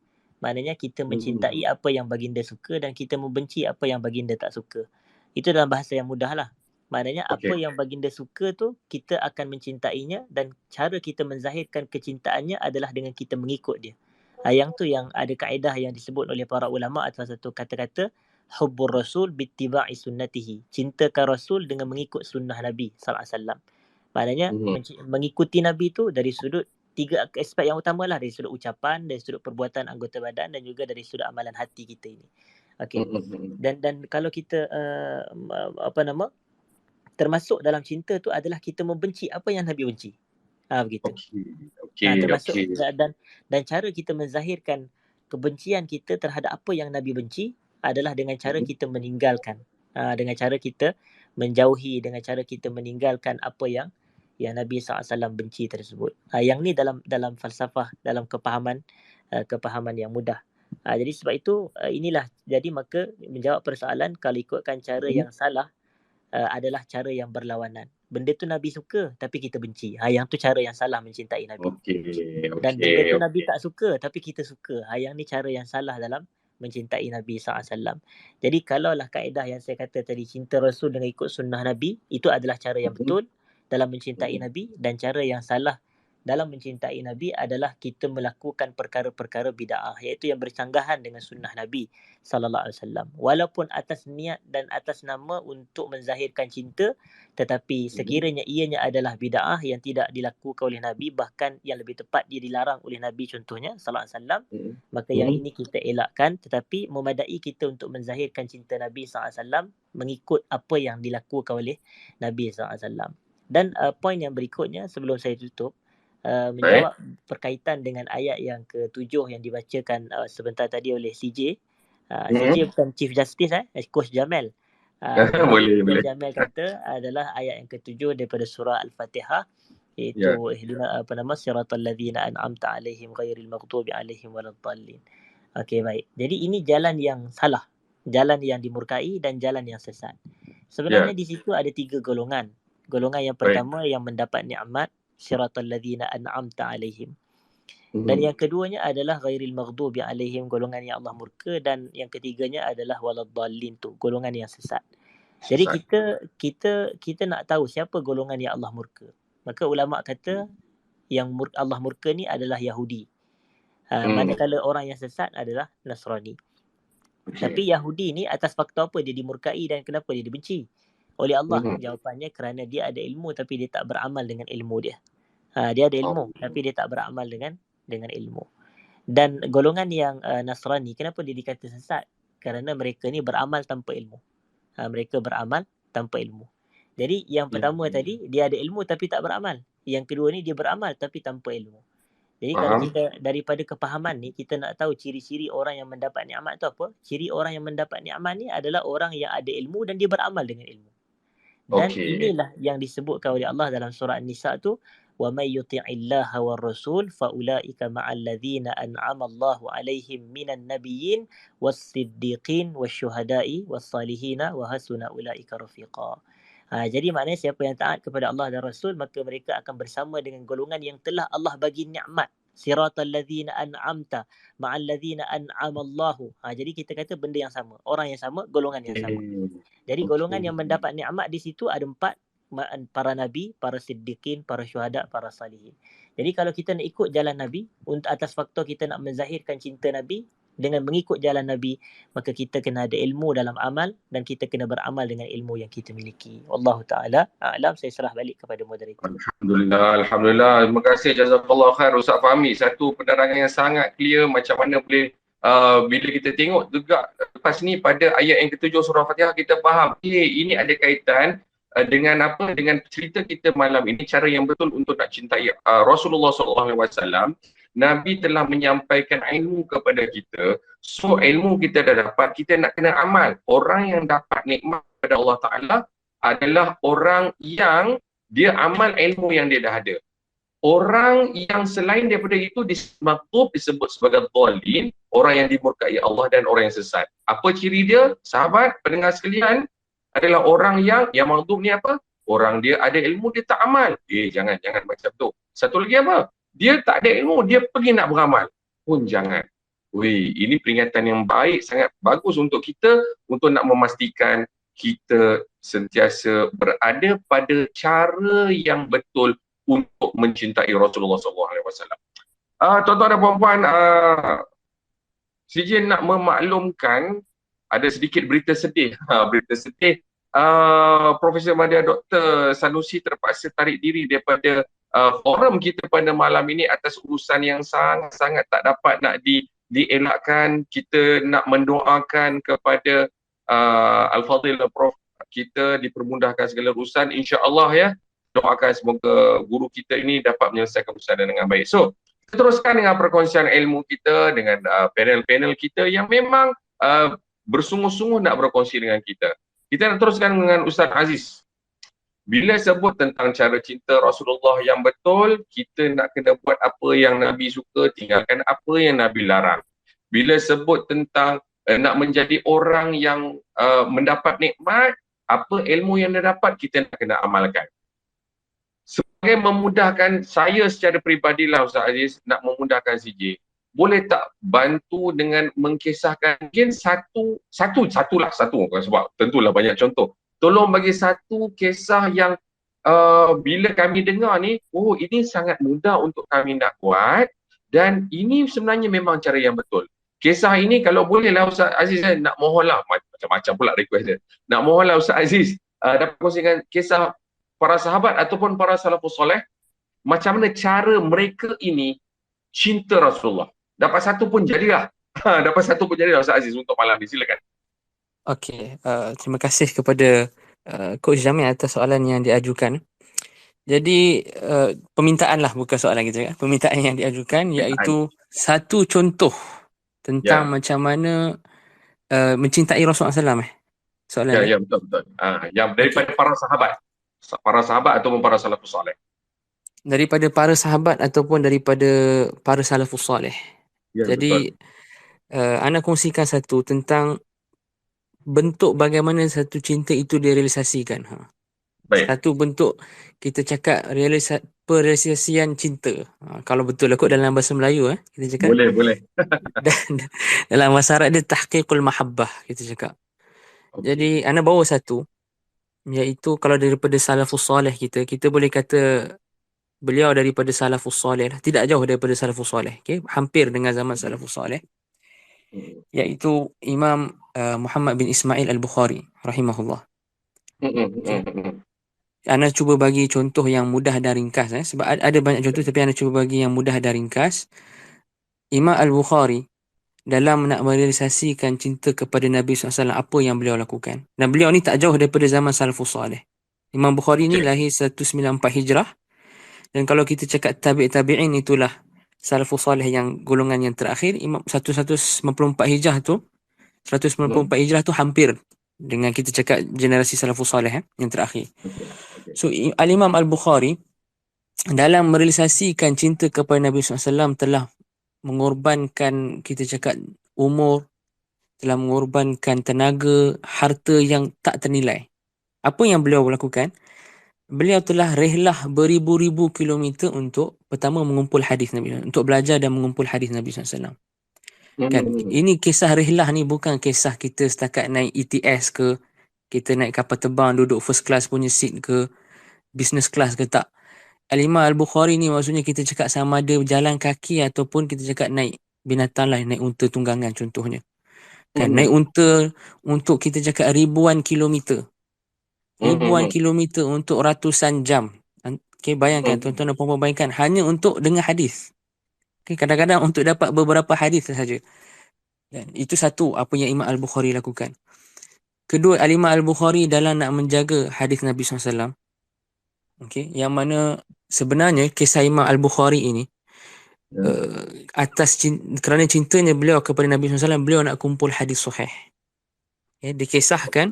Maknanya kita mencintai apa yang baginda suka dan kita membenci apa yang baginda tak suka. Itu dalam bahasa yang mudah lah. Maknanya apa yang baginda suka tu kita akan mencintainya, dan cara kita menzahirkan kecintaannya adalah dengan kita mengikut dia. Yang tu yang ada kaedah yang disebut oleh para ulama atas satu kata-kata hubbur rasul bittiba'i sunnatihi. Cintakan Rasul dengan mengikut sunnah Nabi sallallahu alaihi wasallam. Maknanya mengikuti Nabi tu dari sudut tiga aspek yang utama lah, dari sudut ucapan, dari sudut perbuatan anggota badan dan juga dari sudut amalan hati kita ini. Okey. Dan kalau kita termasuk dalam cinta tu adalah kita membenci apa yang Nabi benci. Begitu. Termasuk dan cara kita menzahirkan kebencian kita terhadap apa yang Nabi benci adalah dengan cara kita meninggalkan, dengan cara kita menjauhi, dengan cara kita meninggalkan apa yang Nabi SAW benci tersebut. Yang ni dalam falsafah, dalam kepahaman yang mudah. Jadi sebab itu inilah, jadi maka menjawab persoalan, kalau ikutkan cara yang salah adalah cara yang berlawanan. Benda tu Nabi suka tapi kita benci. Yang tu cara yang salah mencintai Nabi. Dan benda tu Nabi tak suka tapi kita suka. Yang ni cara yang salah dalam mencintai Nabi SAW. Jadi kalaulah kaedah yang saya kata tadi, cinta Rasul dengan ikut sunnah Nabi, itu adalah cara yang betul dalam mencintai Nabi, dan cara yang salah dalam mencintai Nabi adalah kita melakukan perkara-perkara bid'ah, iaitu yang bersanggahan dengan sunnah Nabi sallallahu alaihi wasallam. Walaupun atas niat dan atas nama untuk menzahirkan cinta, tetapi sekiranya ianya adalah bid'ah yang tidak dilakukan oleh Nabi, bahkan yang lebih tepat dia dilarang oleh Nabi contohnya sallallahu alaihi wasallam, maka yang ini kita elakkan. Tetapi memadai kita untuk menzahirkan cinta Nabi sallallahu alaihi wasallam mengikut apa yang dilakukan oleh Nabi sallallahu alaihi wasallam. Dan poin yang berikutnya sebelum saya tutup, menjawab berkaitan dengan ayat yang ke-7 yang dibacakan sebentar tadi oleh CJ. CJ bukan Chief Justice, Coach Jamel. Boleh. Jamel kata adalah ayat yang ke-7 daripada surah Al-Fatihah, iaitu siratal ladzina an'amta 'alaihim ghairil maghdubi 'alaihim waladdallin. Okey, baik. Jadi ini jalan yang salah, jalan yang dimurkai dan jalan yang sesat. Sebenarnya di situ ada 3 golongan. Golongan yang pertama yang mendapat nikmat, siratal ladzina an'amta 'alaihim. Dan yang keduanya adalah ghairil maghdubi alaihim, golongan yang Allah murka, dan yang ketiganya adalah waladdallin, tu golongan yang sesat. Jadi kita nak tahu siapa golongan yang Allah murka. Maka ulama kata yang Allah murka ni adalah Yahudi. Manakala orang yang sesat adalah Nasrani. Tapi Yahudi ni atas faktor apa dia dimurkai dan kenapa dia dibenci oleh Allah? Jawapannya kerana dia ada ilmu tapi dia tak beramal dengan ilmu dia. Dia ada ilmu tapi dia tak beramal dengan ilmu. Dan golongan yang Nasrani, kenapa dia dikata sesat? Kerana mereka ni beramal tanpa ilmu. Mereka beramal tanpa ilmu. Jadi yang pertama tadi, dia ada ilmu tapi tak beramal. Yang kedua ni dia beramal tapi tanpa ilmu. Jadi kalau kita daripada kepahaman ni, kita nak tahu ciri-ciri orang yang mendapat nikmat tu apa? Ciri orang yang mendapat nikmat ni adalah orang yang ada ilmu dan dia beramal dengan ilmu. Dan inilah yang disebutkan oleh Allah dalam surah An-Nisa tu, wa may yuti'illaha war rasul fa ulaika ma'al ladzina an'ama Allahu 'alaihim minan nabiyyin was-siddiqin wasyuhada'i was-salihin wa hasuna ulaika rafiqa. Jadi maknanya siapa yang taat kepada Allah dan Rasul, maka mereka akan bersama dengan golongan yang telah Allah bagi nikmat. Siratal ladzina an'amta ma'al ladzina an'ama Allahu. Jadi kita kata benda yang sama, orang yang sama, golongan yang sama. Jadi golongan yang mendapat nikmat di situ ada 4, para nabi, para siddiqin, para syuhada, para salihin. Jadi kalau kita nak ikut jalan Nabi, untuk atas faktor kita nak menzahirkan cinta Nabi, dengan mengikut jalan Nabi, maka kita kena ada ilmu dalam amal dan kita kena beramal dengan ilmu yang kita miliki. Wallahu ta'ala a'lam. Saya serah balik kepada moderator. Alhamdulillah. Terima kasih, jazakallah khair Ustaz Fahmi. Satu penerangan yang sangat clear macam mana boleh bila kita tengok juga lepas ni pada ayat yang ke-7 surah Fatihah, kita faham ini ada kaitan dengan apa, dengan cerita kita malam ini, cara yang betul untuk nak cintai Rasulullah SAW. Nabi telah menyampaikan ilmu kepada kita. So ilmu kita dah dapat, kita nak kena amal. Orang yang dapat nikmat kepada Allah Ta'ala adalah orang yang dia amal ilmu yang dia dah ada. Orang yang selain daripada itu disebut sebagai dhalin, orang yang dimurkai Allah dan orang yang sesat. Apa ciri dia? Sahabat, pendengar sekalian, adalah orang yang maghdub ni apa? Orang dia ada ilmu, dia tak amal. Jangan macam tu. Satu lagi apa? Dia tak ada ilmu, dia pergi nak beramal. Pun jangan. Ini peringatan yang baik, sangat bagus untuk kita, untuk nak memastikan kita sentiasa berada pada cara yang betul untuk mencintai Rasulullah SAW. Tuan-tuan dan puan-puan, CJ nak memaklumkan ada sedikit berita sedih. Berita sedih. Profesor Madya Dr. Sanusi terpaksa tarik diri daripada forum kita pada malam ini atas urusan yang sangat-sangat tak dapat nak dielakkan. Kita nak mendoakan kepada Al-Fadhil Prof kita dipermudahkan segala urusan, insya-Allah ya. Doakan semoga guru kita ini dapat menyelesaikan urusan dengan baik. So, kita teruskan dengan perkongsian ilmu kita dengan panel-panel kita yang memang bersungguh-sungguh nak berkongsi dengan kita. Kita nak teruskan dengan Ustaz Aziz. Bila sebut tentang cara cinta Rasulullah yang betul, kita nak kena buat apa yang Nabi suka, tinggalkan apa yang Nabi larang. Bila sebut tentang nak menjadi orang yang mendapat nikmat, apa ilmu yang dia dapat, kita nak kena amalkan. Sebagai memudahkan saya secara peribadilah Ustaz Aziz, nak memudahkan CJ, boleh tak bantu dengan mengkisahkan mungkin satu sebab tentulah banyak contoh. Tolong bagi satu kisah yang bila kami dengar ni, ini sangat mudah untuk kami nak buat dan ini sebenarnya memang cara yang betul. Kisah ini kalau bolehlah Ustaz Aziz, nak mohonlah, macam-macam pula request dia. Nak mohonlah Ustaz Aziz dapat kongsikan kisah para sahabat ataupun para salafus soleh, macam mana cara mereka ini cinta Rasulullah. Dapat satu pun jadilah. Dapat satu pun jadilah Ustaz Aziz untuk malam ni. Silakan. Okey, terima kasih kepada Coach Jamil atas soalan yang diajukan. Jadi permintaan lah, bukan soalan kita kan. Permintaan yang diajukan iaitu satu contoh tentang macam mana mencintai Rasulullah SAW. Soalan ya betul. Yang daripada para sahabat ataupun para salafus soleh. Daripada para sahabat ataupun daripada para salafus soleh. Ya, jadi ana kongsikan satu tentang bentuk bagaimana satu cinta itu direalisasikan. Baik. Satu bentuk kita cakap perselisihan cinta. Kalau betul lah kot dalam bahasa Melayu kita cakap. Boleh. Dan dalam bahasa Arab dia tahqiqul mahabbah kita cakap. Jadi Okey. ana bawa satu, iaitu kalau daripada salafus soleh kita boleh kata beliau daripada salafus soleh lah. Tidak jauh daripada salafus soleh. Okay? Hampir dengan zaman salafus soleh. Iaitu Imam Muhammad bin Ismail Al-Bukhari rahimahullah. Okay. Ana cuba bagi contoh yang mudah dan ringkas sebab ada banyak contoh tapi ana cuba bagi yang mudah dan ringkas. Imam Al-Bukhari dalam nak merealisasikan cinta kepada Nabi SAW, apa yang beliau lakukan. Dan beliau ni tak jauh daripada zaman salafus soleh. Imam Bukhari ni lahir 194 Hijrah. Dan kalau kita cakap tabi'in itulah salafus soleh yang golongan yang terakhir. Imam 194 Hijrah tu 194 Hijrah tu hampir dengan kita cakap generasi salafus soleh yang terakhir. So Al-Imam Al-Bukhari dalam merealisasikan cinta kepada Nabi SAW telah mengorbankan kita cakap umur, telah mengorbankan tenaga, harta yang tak ternilai. Apa yang beliau lakukan? Beliau telah rehlah beribu-ribu kilometer untuk pertama mengumpul hadis Nabi, untuk belajar dan mengumpul hadis Nabi SAW. Kan? Ini kisah rehlah ni bukan kisah kita setakat naik ETS ke, kita naik kapal terbang duduk first class punya seat ke, business class ke, tak. Al-Imam Al-Bukhari ni maksudnya kita cakap sama ada jalan kaki ataupun kita cakap naik binatang lain, naik unta tunggangan contohnya. Kan, naik unta untuk kita cakap ribuan kilometer. Ribuan kilometer untuk ratusan jam. Okay, bayangkan tuan-tuan dan puan-puan, bayangkan hanya untuk dengar hadis. Okay, kadang-kadang untuk dapat beberapa hadis sahaja. Dan itu satu apa yang Imam Al-Bukhari lakukan. Kedua, Al-Imam Al-Bukhari dalam nak menjaga hadis Nabi SAW. Okay, yang mana sebenarnya kisah Imam Al-Bukhari ini kerana cintanya beliau kepada Nabi SAW, beliau nak kumpul hadis sahih. Okay, dikisahkan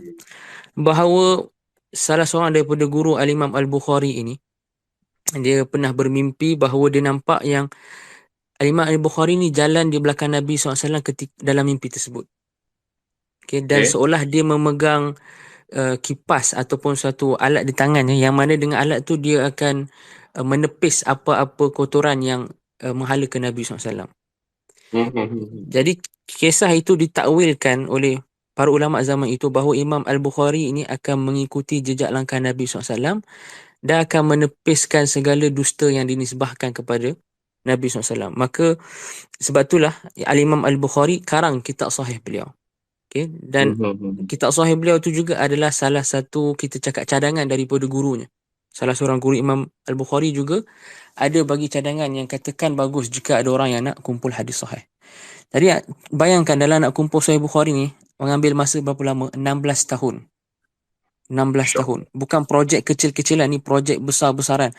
bahawa salah seorang daripada guru Al-Imam Al-Bukhari ini, dia pernah bermimpi bahawa dia nampak yang Al-Imam Al-Bukhari ni jalan di belakang Nabi SAW dalam mimpi tersebut. Okay, dan seolah dia memegang kipas ataupun suatu alat di tangannya, yang mana dengan alat tu dia akan menepis apa-apa kotoran yang menghala ke Nabi SAW. Jadi kisah itu ditakwilkan oleh para ulama zaman itu bahawa Imam Al-Bukhari ini akan mengikuti jejak langkah Nabi SAW dan akan menepiskan segala dusta yang dinisbahkan kepada Nabi SAW. Maka sebab itulah Al-Imam Al-Bukhari karang kitab sahih beliau. Okay? Dan kitab sahih beliau tu juga adalah salah satu kita cakap cadangan daripada gurunya. Salah seorang guru Imam Al-Bukhari juga ada bagi cadangan yang katakan bagus jika ada orang yang nak kumpul hadis sahih. Jadi bayangkan dalam nak kumpul Sahih Bukhari ni mengambil masa berapa lama? 16 tahun. 16 tahun. Bukan projek kecil-kecilan, ni projek besar-besaran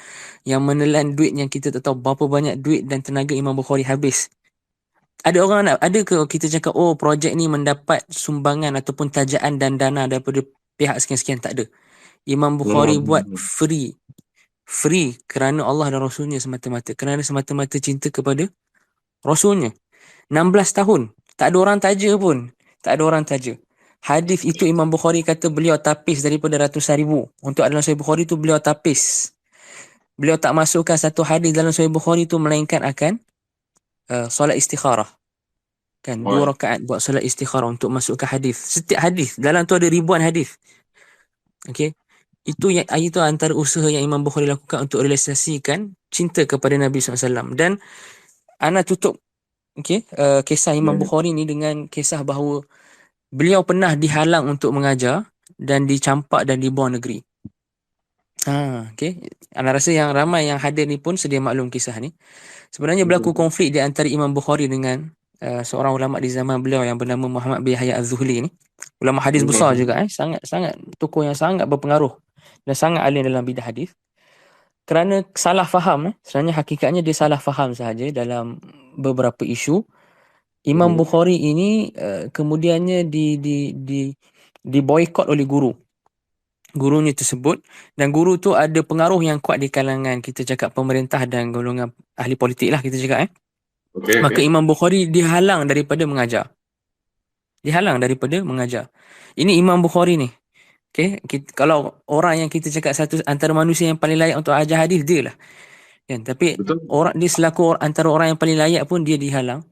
yang menelan duit yang kita tak tahu berapa banyak duit dan tenaga Imam Bukhari habis. Ada orang ada ke kita cakap projek ni mendapat sumbangan ataupun tajaan dan dana daripada pihak sekian-sekian? Tak ada. Imam Bukhari buat free kerana Allah dan Rasulnya semata-mata, kerana semata-mata cinta kepada Rasulnya. 16 tahun. Tak ada orang taja pun. Tak ada orang taja. Hadis itu Imam Bukhari kata beliau tapis daripada ratusan ribu. Untuk dalam Sahih Bukhari tu beliau tapis. Beliau tak masukkan satu hadis dalam Sahih Bukhari tu melainkan akan solat istikharah. Kan, 2 rakaat buat solat istikharah untuk masukkan hadis. Setiap hadis dalam tu ada ribuan hadis. Okey. Itu antara usaha yang Imam Bukhari lakukan untuk realisasikan cinta kepada Nabi SAW. Dan ana tutup kisah Imam Bukhari ni dengan kisah bahawa beliau pernah dihalang untuk mengajar dan dicampak dan dibuang negeri. Ana rasa yang ramai yang hadir ni pun sedia maklum kisah ni. Sebenarnya berlaku konflik di antara Imam Bukhari dengan seorang ulama di zaman beliau yang bernama Muhammad bin Yahya Az-Zuhli ni. Ulama hadis besar juga, sangat tokoh yang sangat berpengaruh dan sangat alim dalam bidang hadis. Kerana salah faham, sebenarnya hakikatnya dia salah faham sahaja dalam beberapa isu. Imam Bukhari ini kemudiannya di boykot oleh gurunya tersebut, dan guru tu ada pengaruh yang kuat di kalangan kita cakap pemerintah dan golongan ahli politik lah kita cakap. Maka Imam Bukhari dihalang daripada mengajar. Ini Imam Bukhari ni. Kalau orang yang kita cakap satu antara manusia yang paling layak untuk ajar hadis, dia lah. Kan? Tapi Betul. dia selaku antara orang yang paling layak pun dia dihalang.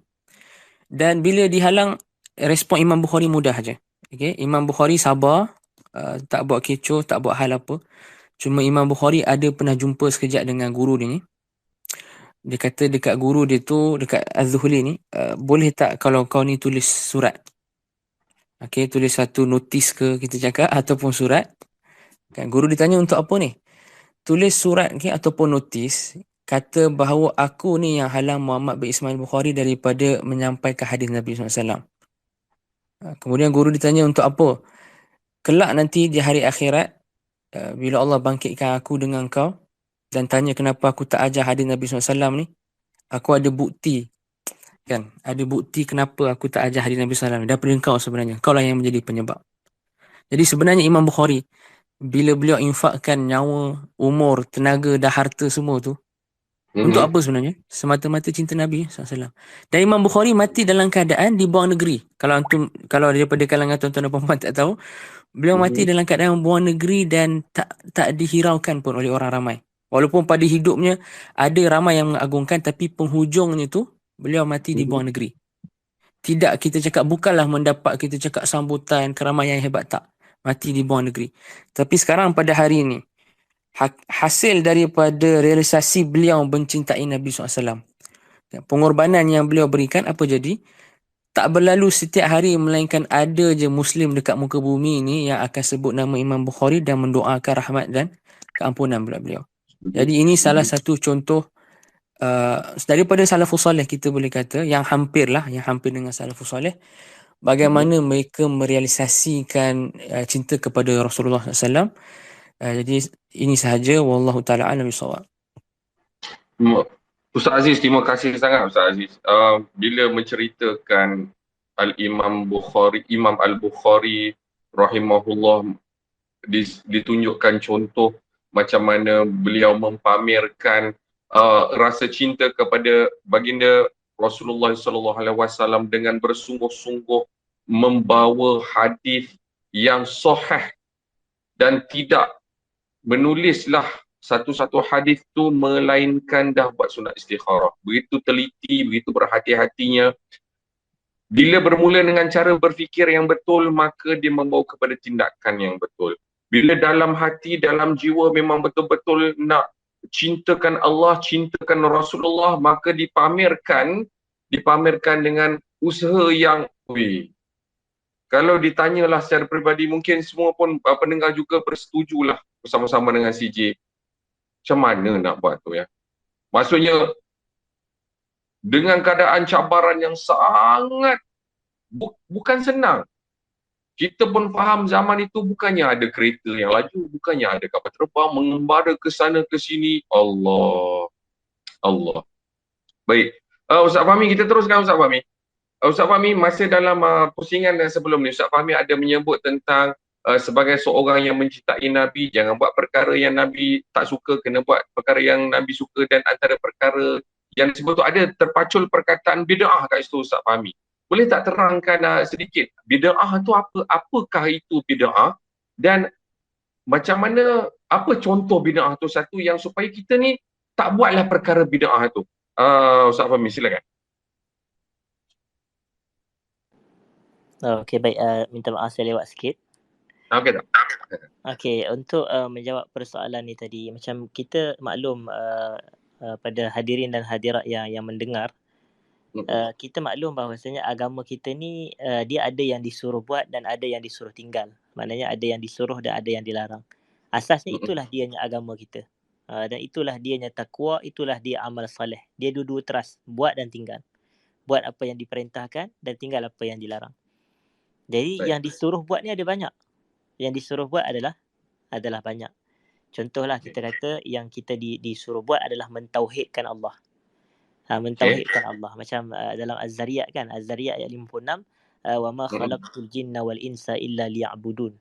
Dan bila dihalang, respon Imam Bukhari mudah aja. Okay? Imam Bukhari sabar, tak buat kecoh, tak buat hal apa. Cuma Imam Bukhari ada pernah jumpa sekejap dengan guru dia ni. Dia kata dekat guru dia tu, dekat Az-Zuhli ni, boleh tak kalau kau ni tulis surat? Okay, tulis satu notis ke kita cakap ataupun surat. Kan, guru ditanya untuk apa ni? Tulis surat ke ataupun notis kata bahawa aku ni yang halang Muhammad bin Ismail Bukhari daripada menyampaikan hadis Nabi SAW. Kemudian guru ditanya untuk apa? Kelak nanti di hari akhirat, bila Allah bangkitkan aku dengan kau dan tanya kenapa aku tak ajar hadis Nabi SAW ni, aku ada bukti. Kan? Ada bukti kenapa aku tak ajar hadis Nabi SAW daripada kau sebenarnya. Kau lah yang menjadi penyebab. Jadi sebenarnya Imam Bukhari, bila beliau infakkan nyawa, umur, tenaga dan harta semua tu, untuk apa sebenarnya? Semata-mata cinta Nabi SAW. Dan Imam Bukhari mati dalam keadaan dibuang negeri. Kalau daripada kalangan tuan-tuan dan puan tak tahu, beliau mati dalam keadaan buang negeri dan tak dihiraukan pun oleh orang ramai. Walaupun pada hidupnya ada ramai yang mengagungkan, tapi penghujungnya tu beliau mati di buang negeri. Tidak kita cakap bukanlah mendapat kita cakap sambutan keramaian yang hebat, tak. Mati di buang negeri. Tapi sekarang pada hari ini, hasil daripada realisasi beliau mencintai Nabi SAW, pengorbanan yang beliau berikan, apa jadi? Tak berlalu setiap hari melainkan ada je Muslim dekat muka bumi ni yang akan sebut nama Imam Bukhari dan mendoakan rahmat dan keampunan beliau. Jadi ini salah satu contoh daripada salafus salih, kita boleh kata yang hampir dengan salafus salih, bagaimana mereka merealisasikan cinta kepada Rasulullah SAW. Jadi ini sahaja, wallahu taala alam bisawab. Ustaz Aziz, terima kasih sangat Ustaz Aziz. Bila menceritakan Imam Al-Bukhari rahimahullah, ditunjukkan contoh macam mana beliau mempamerkan rasa cinta kepada baginda Rasulullah SAW dengan bersungguh-sungguh membawa hadis yang sahih dan tidak menulislah satu-satu hadis tu melainkan dah buat sunat istikharah. Begitu teliti, begitu berhati-hatinya. Bila bermula dengan cara berfikir yang betul, maka dia membawa kepada tindakan yang betul. Bila dalam hati, dalam jiwa memang betul-betul nak cintakan Allah, cintakan Rasulullah, maka dipamerkan dengan usaha yang kalau ditanyalah secara peribadi, mungkin semua pun pendengar juga bersetujulah bersama-sama dengan CJ. Macam mana nak buat tu ya? Maksudnya dengan keadaan cabaran yang sangat bukan senang. Kita pun faham zaman itu bukannya ada kereta yang laju, bukannya ada kapal terbang mengembara ke sana ke sini. Allah. Baik. Ustaz Fahmi, kita teruskan Ustaz Fahmi. Ustaz Fahmi, masa dalam pusingan yang sebelum ni, Ustaz Fahmi ada menyebut tentang sebagai seorang yang mencintai Nabi, jangan buat perkara yang Nabi tak suka, kena buat perkara yang Nabi suka. Dan antara perkara yang disebut tu ada terpacul perkataan bid'ah kat situ Ustaz Fahmi. Boleh tak terangkan sedikit bid'ah tu apa? Apakah itu bid'ah? Dan macam mana, apa contoh bid'ah tu satu yang supaya kita ni tak buatlah perkara bid'ah tu? Ustaz Fahmi, silakan. Okey, baik. Minta maaf saya lewat sikit. Okey tak? Okey, untuk menjawab persoalan ni tadi, macam kita maklum pada hadirin dan hadirat yang mendengar, kita maklum bahawasanya agama kita ni dia ada yang disuruh buat dan ada yang disuruh tinggal. Maknanya ada yang disuruh dan ada yang dilarang. Asasnya itulah dianya agama kita. Dan itulah dianya takwa, itulah dia amal soleh. Dia dua-dua teras, buat dan tinggal. Buat apa yang diperintahkan dan tinggal apa yang dilarang. Jadi yang disuruh buat ni ada banyak. Yang disuruh buat adalah banyak. Contohlah kita kata yang kita disuruh buat adalah mentauhidkan Allah. Mentauhidkan Allah. Macam dalam Az-Zariyat kan, Az-Zariyat ayat 56, wa ma khalaqtul jinna wal insa illa liya'budun.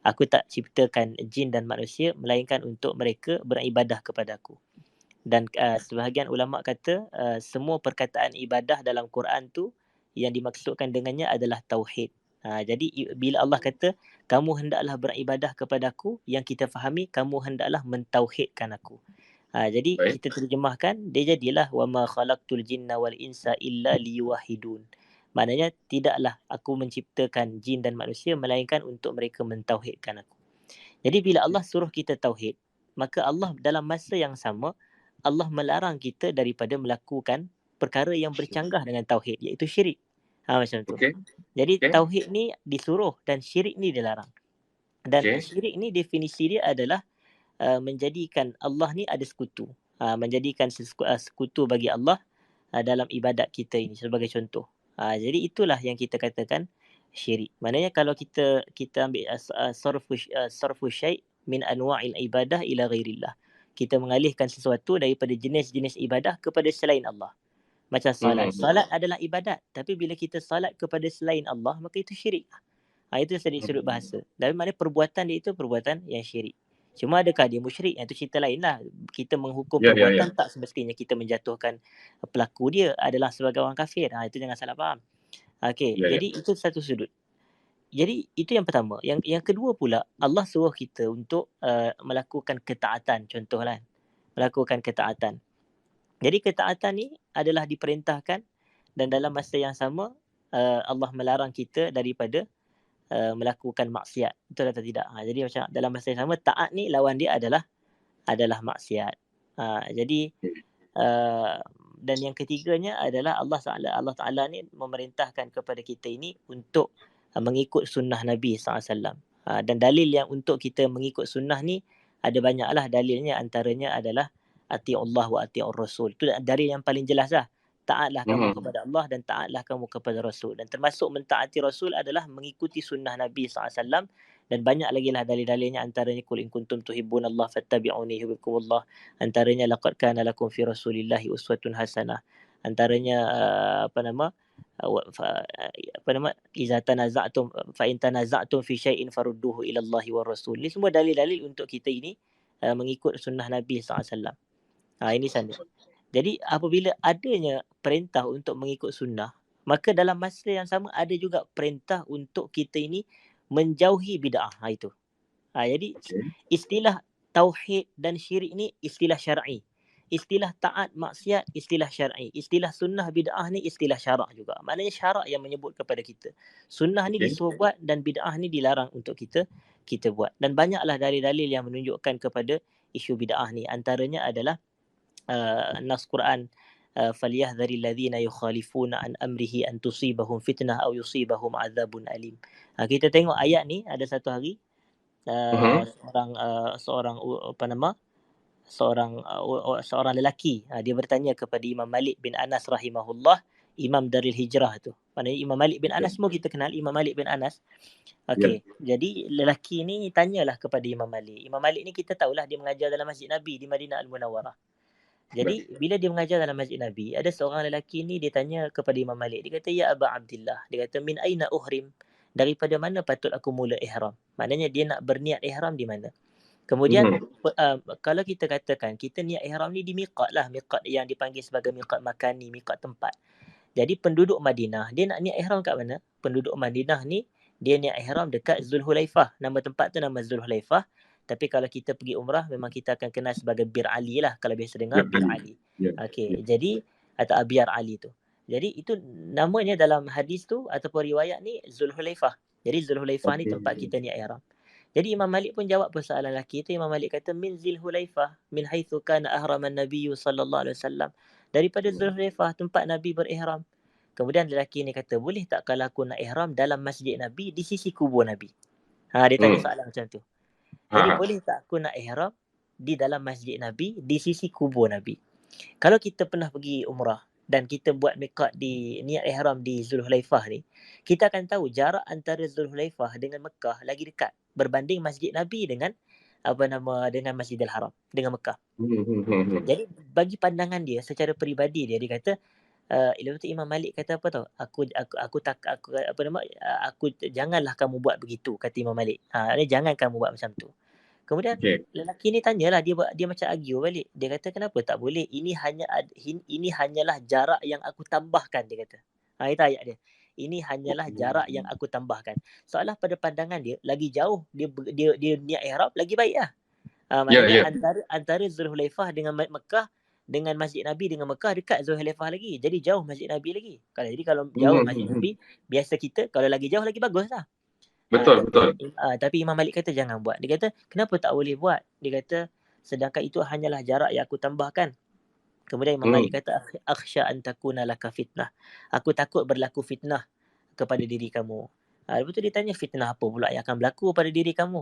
Aku tak ciptakan jin dan manusia melainkan untuk mereka beribadah kepadaku. Dan sebahagian ulama kata semua perkataan ibadah dalam Quran tu yang dimaksudkan dengannya adalah tauhid. Jadi bila Allah kata kamu hendaklah beribadah kepadaku, yang kita fahami kamu hendaklah mentauhidkan aku. Jadi Baik. kita terjemahkan, dia jadilah wa ma khalaqtul jinna wal insa illa liyuwahhidun. Maknanya tidaklah aku menciptakan jin dan manusia melainkan untuk mereka mentauhidkan aku. Jadi bila Allah suruh kita tauhid, maka Allah dalam masa yang sama Allah melarang kita daripada melakukan perkara yang bercanggah dengan tauhid, iaitu syirik. Macam tu. Okey. Jadi Okey. tauhid ni disuruh dan syirik ni dilarang. Dan Okey. syirik ni definisi dia adalah menjadikan Allah ni ada sekutu. Menjadikan sekutu bagi Allah dalam ibadat kita ini sebagai contoh. Jadi itulah yang kita katakan syirik. Maknanya kalau kita ambil sarfu syai' min anwa'il ibadah ila ghairillah. Kita mengalihkan sesuatu daripada jenis-jenis ibadah kepada selain Allah. Macam salat. Salat adalah ibadat. Tapi bila kita salat kepada selain Allah, maka itu syirik. Itu dari sudut bahasa. Dan maknanya perbuatan dia itu perbuatan yang syirik. Cuma adakah dia musyrik? Itu cerita lain lah. Kita menghukum perbuatan tak semestinya kita menjatuhkan pelaku dia adalah sebagai orang kafir. Itu jangan salah faham. Jadi itu satu sudut. Jadi itu yang pertama. Yang kedua pula, Allah suruh kita untuk melakukan ketaatan. Contohlah. Melakukan ketaatan. Jadi ketaatan ni adalah diperintahkan dan dalam masa yang sama Allah melarang kita daripada melakukan maksiat. Betul atau tidak? Jadi macam dalam masa yang sama, taat ni lawan dia adalah maksiat. Jadi dan yang ketiganya adalah Allah Ta'ala ni memerintahkan kepada kita ini untuk mengikut sunnah Nabi SAW. Dan dalil yang untuk kita mengikut sunnah ni ada banyaklah dalilnya, antaranya adalah ati'ullah wa ati'ur rasul. Itu dalil yang paling jelas lah. Taatlah kamu kepada Allah dan taatlah kamu kepada Rasul. Dan termasuk mentaati Rasul adalah mengikuti sunnah Nabi SAW. Dan banyak lagi lah dalil-dalilnya, antaranya qul in kuntum tuhibbunallah fattabi'uni yuhibbukumullah. Antaranya laqad kana lakum fi rasulillahi uswatun hasanah. Antaranya iza tanaza'tum fa in tanaza'tum fi syai'in farudduhu ila Allahi war Rasul. Ini semua dalil-dalil untuk kita ini mengikut sunnah Nabi SAW. Ini sana. Jadi apabila adanya perintah untuk mengikut sunnah, maka dalam masa yang sama ada juga perintah untuk kita ini menjauhi bid'ah. Itu. Jadi istilah tauhid dan syirik ni istilah syar'i. Istilah taat maksiat istilah syar'i. Istilah sunnah bid'ah ni istilah syarak juga. Maknanya syarak yang menyebut kepada kita. Sunnah ni disuruh buat dan bid'ah ni dilarang untuk kita buat. Dan banyaklah dalil-dalil yang menunjukkan kepada isu bid'ah ni. Antaranya adalah nas Quran, falyahdharil ladzina yukhalifuna an amrihi an tusibahum fitnah aw yusibahum adzabun alim. Kita tengok ayat ni, ada satu hari seorang lelaki dia bertanya kepada Imam Malik bin Anas rahimahullah, Imam Daril Hijrah tu. Maknanya Imam Malik bin Anas semua kita kenal, Imam Malik bin Anas. Jadi lelaki ni tanyalah kepada Imam Malik. Imam Malik ni kita tahulah dia mengajar dalam Masjid Nabi di Madinah Al-Munawwarah. Jadi bila dia mengajar dalam Masjid Nabi, ada seorang lelaki ni dia tanya kepada Imam Malik. Dia kata, ya Aba Abdillah. Dia kata, min aina uhrim? Daripada mana patut aku mula ihram? Maknanya dia nak berniat ihram di mana? Kemudian kalau kita katakan kita niat ihram ni di miqat lah, miqat yang dipanggil sebagai miqat makani, miqat tempat. Jadi penduduk Madinah, dia nak niat ihram kat mana? Penduduk Madinah ni dia niat ihram dekat Zulhulaifah. Nama tempat tu nama Zulhulaifah. Tapi kalau kita pergi umrah, memang kita akan kenal sebagai Bir Ali lah. Kalau biasa dengar, Bir Ali. Jadi, atau Abyar Ali tu. Jadi, itu namanya dalam hadis tu, ataupun riwayat ni, Zulhulaifah. Jadi, Zulhulaifah ni tempat kita niat ihram. Jadi, Imam Malik pun jawab persoalan lelaki tu. Imam Malik kata, min Zulhulaifah, min haithu kana ahraman Nabi sallallahu alaihi wasallam. Daripada Zulhulaifah, tempat Nabi berihram. Kemudian lelaki ni kata, boleh tak kalau aku nak ihram dalam masjid Nabi, di sisi kubur Nabi? Dia tanya soalan macam tu. Jadi boleh tak aku nak ihram di dalam masjid Nabi, di sisi kubur Nabi? Kalau kita pernah pergi umrah dan kita buat miqat di niat ihram di Zulhulaifah ni, kita akan tahu jarak antara Zulhulaifah dengan Mekah lagi dekat berbanding masjid Nabi dengan dengan Masjidil Haram, dengan Mekah. Jadi bagi pandangan dia secara peribadi dia kata lepas tu Imam Malik kata apa tau? Aku janganlah kamu buat begitu, kata Imam Malik. Jangan kamu buat macam tu. Kemudian lelaki ni tanyalah, dia macam argue balik. Dia kata kenapa tak boleh? Ini hanyalah jarak yang aku tambahkan, dia kata. Itu ayat dia. Ini hanyalah jarak yang aku tambahkan. Soalah pada pandangan dia lagi jauh dia niat ihram lagi baik lah. Maknanya antara Zulhulaifah dengan Mekah, dengan Masjid Nabi dengan Mekah dekat Zulhulaifah lagi. Jadi jauh Masjid Nabi lagi. Jadi kalau jauh Masjid Nabi, biasa kita kalau lagi jauh lagi bagus lah. Betul. Tapi Imam Malik kata jangan buat. Dia kata kenapa tak boleh buat? Dia kata sedangkan itu hanyalah jarak yang aku tambahkan. Kemudian Imam Malik kata akhsha an takuna laka fitnah. Aku takut berlaku fitnah kepada diri kamu. Lepas tu dia tanya fitnah apa pula yang akan berlaku pada diri kamu?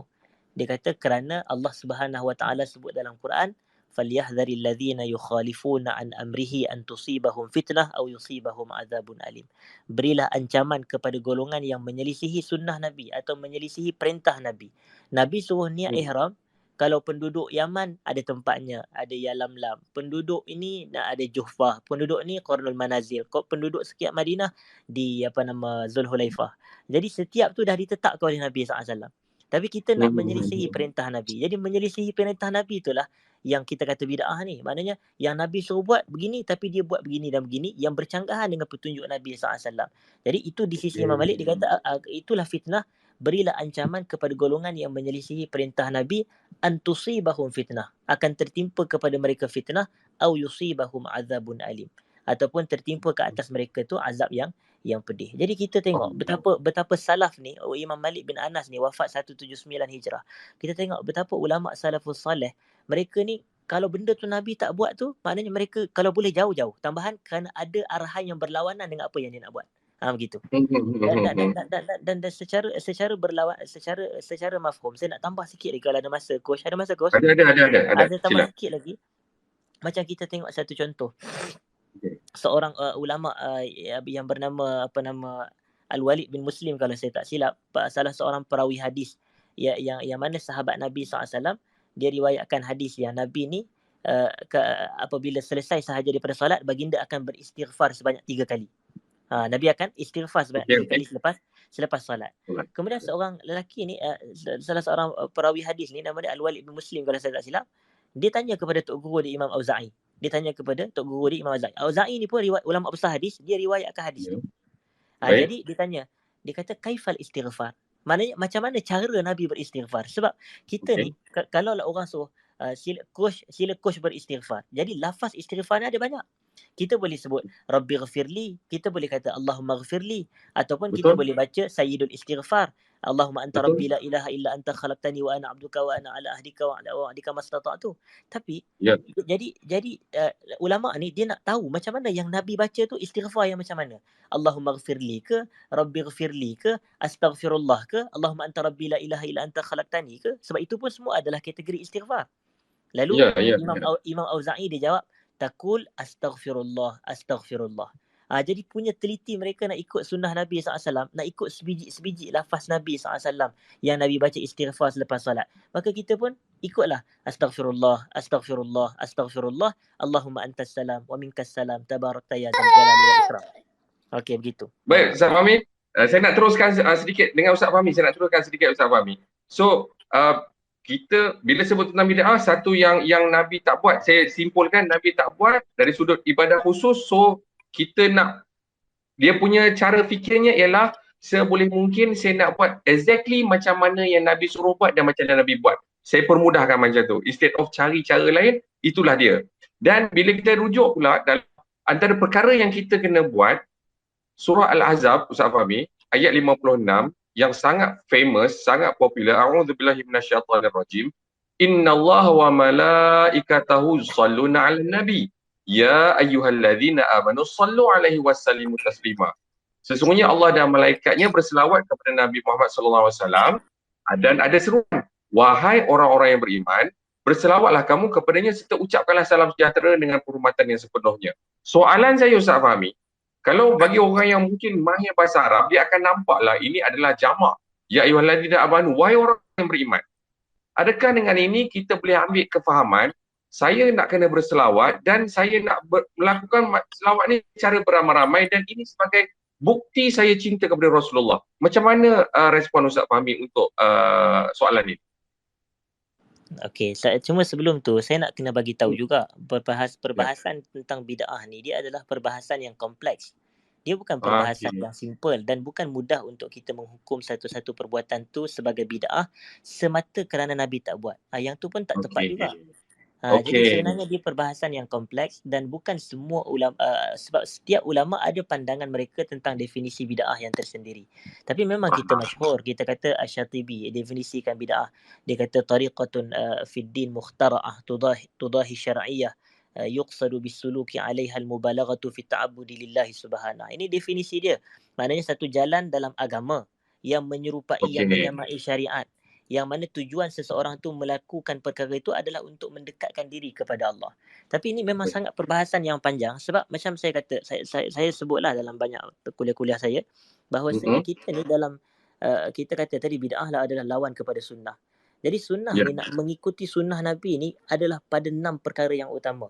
Dia kata kerana Allah Subhanahu Wa Taala sebut dalam Quran, falyahdharil ladzina yukhalifuna an amrihi an tusibahum fitnah aw yusibahum adzabun alim. Berilah ancaman kepada golongan yang menyelisihi sunnah Nabi atau menyelisihi perintah Nabi. Nabi suruh niat ihram, kalau penduduk Yaman ada tempatnya, ada Yalamlam. Penduduk ini ada Juhfah, penduduk ni Qarnul Manazil, penduduk sekian Madinah di Zulhulaifah. Jadi setiap tu dah ditetapkan oleh Nabi SAW. Tapi kita nak menyelisihi perintah Nabi. Jadi menyelisihi perintah Nabi itulah yang kita kata bid'ah ni. Maknanya yang Nabi suruh buat begini tapi dia buat begini dan begini yang bercanggahan dengan petunjuk Nabi SAW. Jadi itu di sisi Imam Malik dia kata itulah fitnah. Berilah ancaman kepada golongan yang menyelisihi perintah Nabi antusibahum fitnah. Akan tertimpa kepada mereka fitnah au yusibahum azabun alim. Ataupun tertimpa ke atas mereka tu azab yang pedih. Jadi kita tengok betapa salaf ni, Imam Malik bin Anas ni wafat 179 Hijrah. Kita tengok betapa ulama salafus salih, mereka ni kalau benda tu Nabi tak buat tu, maknanya mereka kalau boleh jauh-jauh. Tambahan kerana ada arahan yang berlawanan dengan apa yang dia nak buat. Begitu. Dan secara berlawan, secara mafhum, saya nak tambah sikit lagi kalau ada masa, coach. Ada masa, coach? Ada tambah sikit lagi. Macam kita tengok satu contoh. Seorang ulama yang bernama Al-Walid bin Muslim kalau saya tak silap, salah seorang perawi hadis yang mana sahabat Nabi SAW, dia riwayatkan hadis yang Nabi ni apabila selesai sahaja daripada solat, baginda akan beristighfar sebanyak 3 kali. Nabi akan istighfar sebanyak 3 kali selepas solat. Kemudian seorang lelaki ni, salah seorang perawi hadis ni, nama dia Al-Walid bin Muslim kalau saya tak silap, dia tanya kepada Tok Guru dia Imam Auza'i. Auza'i ni pun ulama besar hadis, dia riwayatkan hadis ni. Jadi dia tanya, dia kata kaifal istighfar? Maknanya macam mana cara Nabi beristighfar? Sebab kita ni kalau orang suruh sila coach beristighfar. Jadi lafaz istighfar ni ada banyak. Kita boleh sebut Rabbi ghafirli, kita boleh kata Allahumma ghafirli, ataupun kita boleh baca Sayyidul Istighfar, Allahumma anta rabbi la ilaha illa anta khalaqtani wa ana abduka wa ana ala ahdika wa ala wa'dika mastata'tu. Tapi jadi ulama ni dia nak tahu macam mana yang Nabi baca tu istighfar yang macam mana. Allahumma ghafirli ke, Rabbi ghafirli ke, astaghfirullah ke, Allahumma anta rabbi la ilaha illa anta khalaqtani ke. Sebab itu pun semua adalah kategori istighfar. Lalu Imam Auza'i dia jawab takul astaghfirullah. Jadi punya teliti mereka nak ikut sunnah Nabi SAW, nak ikut sebiji lafaz Nabi SAW yang Nabi baca istighfar selepas salat. Maka kita pun ikutlah astaghfirullah, Allahumma antas salam wa minkas salam, tabarakta ya dzal jalali wal ikram. Okey, begitu. Baik, Ustaz Fahmi. Saya nak teruskan sedikit dengan Ustaz Fahmi. Ustaz Fahmi. So, kita bila sebut tentang bid'ah, satu yang Nabi tak buat, saya simpulkan Nabi tak buat dari sudut ibadah khusus. So kita nak dia punya cara fikirnya ialah seboleh mungkin saya nak buat exactly macam mana yang Nabi suruh buat dan macam mana Nabi buat. Saya permudahkan macam tu. Instead of cari cara lain, itulah dia. Dan bila kita rujuk pula dalam antara perkara yang kita kena buat, surah Al-Ahzab, Ustaz Fahmi, ayat 56 yang sangat famous, sangat popular. A'udzubillahi minasyaitonir rajim. Innallaha wa malaikatahu yusholluna 'alan nabi. Ya ayyuhalladzina amanu shallu 'alaihi wasallimu taslima. Sesungguhnya Allah dan malaikatnya berselawat kepada Nabi Muhammad sallallahu alaihi wasallam dan ada seruan, wahai orang-orang yang beriman, berselawatlah kamu kepadanya serta ucapkanlah salam sejahtera dengan penghormatan yang sepenuhnya. Soalan saya Ustaz Fahmi, kalau bagi orang yang mungkin mahir bahasa Arab, dia akan nampaklah ini adalah jamak. Ya ayyuhalladzina amanu, wahai orang yang beriman. Adakah dengan ini kita boleh ambil kefahaman saya nak kena berselawat dan saya nak melakukan selawat ni secara beramai-ramai dan ini sebagai bukti saya cinta kepada Rasulullah. Macam mana respon Ustaz Fahmi untuk soalan ini? Okey, cuma sebelum tu saya nak kena bagi tahu juga perbahasan tentang bid'ah ni dia adalah perbahasan yang kompleks. Dia bukan perbahasan yang simple dan bukan mudah untuk kita menghukum satu-satu perbuatan tu sebagai bid'ah semata kerana Nabi tak buat. Yang tu pun tak tepat juga. Jadi sebenarnya dia perbahasan yang kompleks dan bukan semua ulama, sebab setiap ulama ada pandangan mereka tentang definisi bid'ah yang tersendiri. Tapi memang kita masyhur, kita kata Asy-Syatibi definisikan bid'ah. Dia kata tariqatun fid din mukhtara'ah tudahi syar'iyyah yuqsadu bisuluki 'alaiha al-mubalaghatu fi ta'abbudi lillahi subhanahu. Ini definisi dia. Maknanya satu jalan dalam agama yang menyerupai yang menyamai syariat, yang mana tujuan seseorang tu melakukan perkara itu adalah untuk mendekatkan diri kepada Allah. Tapi ini memang sangat perbahasan yang panjang sebab macam saya kata, saya sebutlah dalam banyak kuliah-kuliah saya bahawasanya kita ni dalam kita kata tadi bid'ah lah adalah lawan kepada sunnah. Jadi sunnah ni nak mengikuti sunnah Nabi ni adalah pada 6 perkara yang utama.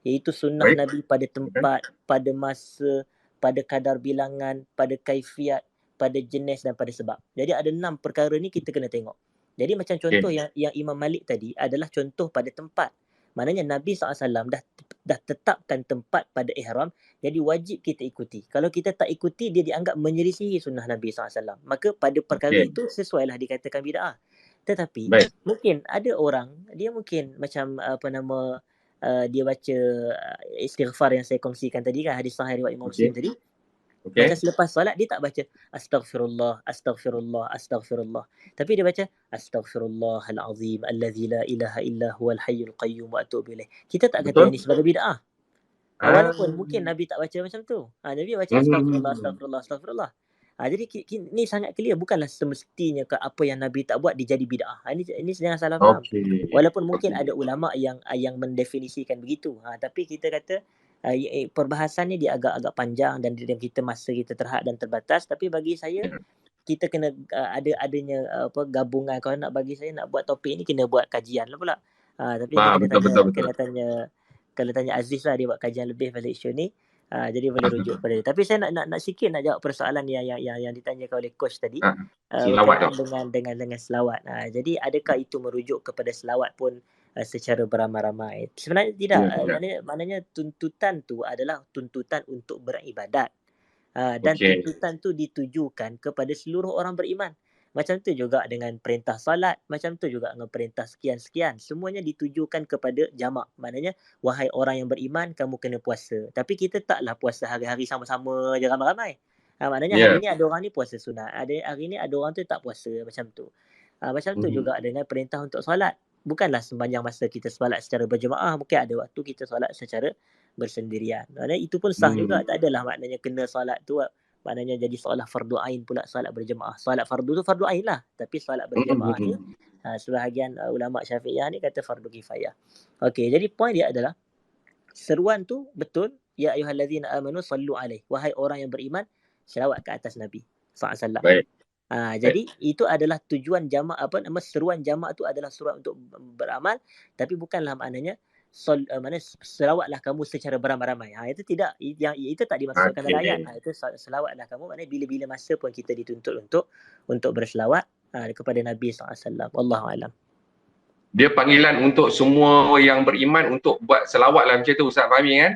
Iaitu sunnah Nabi pada tempat, pada masa, pada kadar bilangan, pada kaifiat, pada jenis dan pada sebab. Jadi ada 6 perkara ni kita kena tengok. Jadi macam contoh yang Imam Malik tadi adalah contoh pada tempat. Maknanya Nabi SAW dah tetapkan tempat pada ihram, jadi wajib kita ikuti. Kalau kita tak ikuti, dia dianggap menyelisihi sunnah Nabi SAW. Maka pada perkara itu sesuailah dikatakan bid'ah. Tetapi mungkin ada orang, dia mungkin macam dia baca istighfar yang saya kongsikan tadi kan, hadis sahih riwayat Imam Muslim tadi. Macam selepas solat dia tak baca astaghfirullah, astaghfirullah, astaghfirullah. Tapi dia baca astaghfirullahal azim allazi la ilaha illa huwal hayyul qayyum wa atubu ilaih. Kita tak kata ini sebagai bid'ah. Walaupun mungkin Nabi tak baca macam tu. Nabi baca astaghfirullah, astaghfirullah, astaghfirullah. Jadi ni sangat clear, bukanlah semestinya ke apa yang Nabi tak buat dia jadi bid'ah. Ini jangan salah faham. Walaupun mungkin ada ulama yang mendefinisikan begitu. Tapi kita kata perbahasan ni dia agak-agak panjang dan kita masa kita terhad dan terbatas. Tapi bagi saya kita kena adanya gabungan. Kalau nak bagi saya nak buat topik ni kena buat kajian lah pula. Tapi kena tanya kalau tanya Aziz lah, dia buat kajian lebih pada isu ni. Jadi boleh rujuk pada dia. Tapi saya nak sikit nak jawab persoalan yang ditanyakan oleh coach tadi berkenaan dengan selawat. Jadi adakah itu merujuk kepada selawat pun secara beramai-ramai? Sebenarnya tidak. Maknanya tuntutan tu adalah tuntutan untuk beribadat. Dan tuntutan tu ditujukan kepada seluruh orang beriman. Macam tu juga dengan perintah salat, macam tu juga dengan perintah sekian-sekian. Semuanya ditujukan kepada jamak. Maknanya, wahai orang yang beriman, kamu kena puasa. Tapi kita taklah puasa hari-hari sama-sama je ramai-ramai. Maknanya hari ni ada orang ni puasa sunat. Hari ni ada orang tu tak puasa macam tu. Macam tu juga dengan perintah untuk solat. Bukanlah sepanjang masa kita solat secara berjemaah. Mungkin ada waktu kita solat secara bersendirian. Maknanya itu pun sah juga. Tak adalah maknanya kena solat tu maknanya jadi seolah fardu ain pula solat berjemaah. Solat fardu tu fardu ain lah. Tapi solat berjemaah ni sebahagian ulama Syafi'iyah ni kata fardu kifayah. Okey, jadi poin dia adalah seruan tu betul, ya ayyuhallazina amanu sallu alaihi. Wahai orang yang beriman, selawat ke atas Nabi sallallahu alaihi wasallam. Jadi itu adalah tujuan jamak, seruan jamak tu adalah seruan untuk beramal, tapi bukanlah maknanya mana selawatlah kamu secara beramai-ramai. Itu tidak, yang itu tak dimaksudkan dalam ayat. Itu selawatlah kamu, maknanya bila-bila masa pun kita dituntut untuk berselawat kepada Nabi SAW. Wallahu alam. Dia panggilan untuk semua yang beriman untuk buat selawat lah macam tu Ustaz Fahmi kan?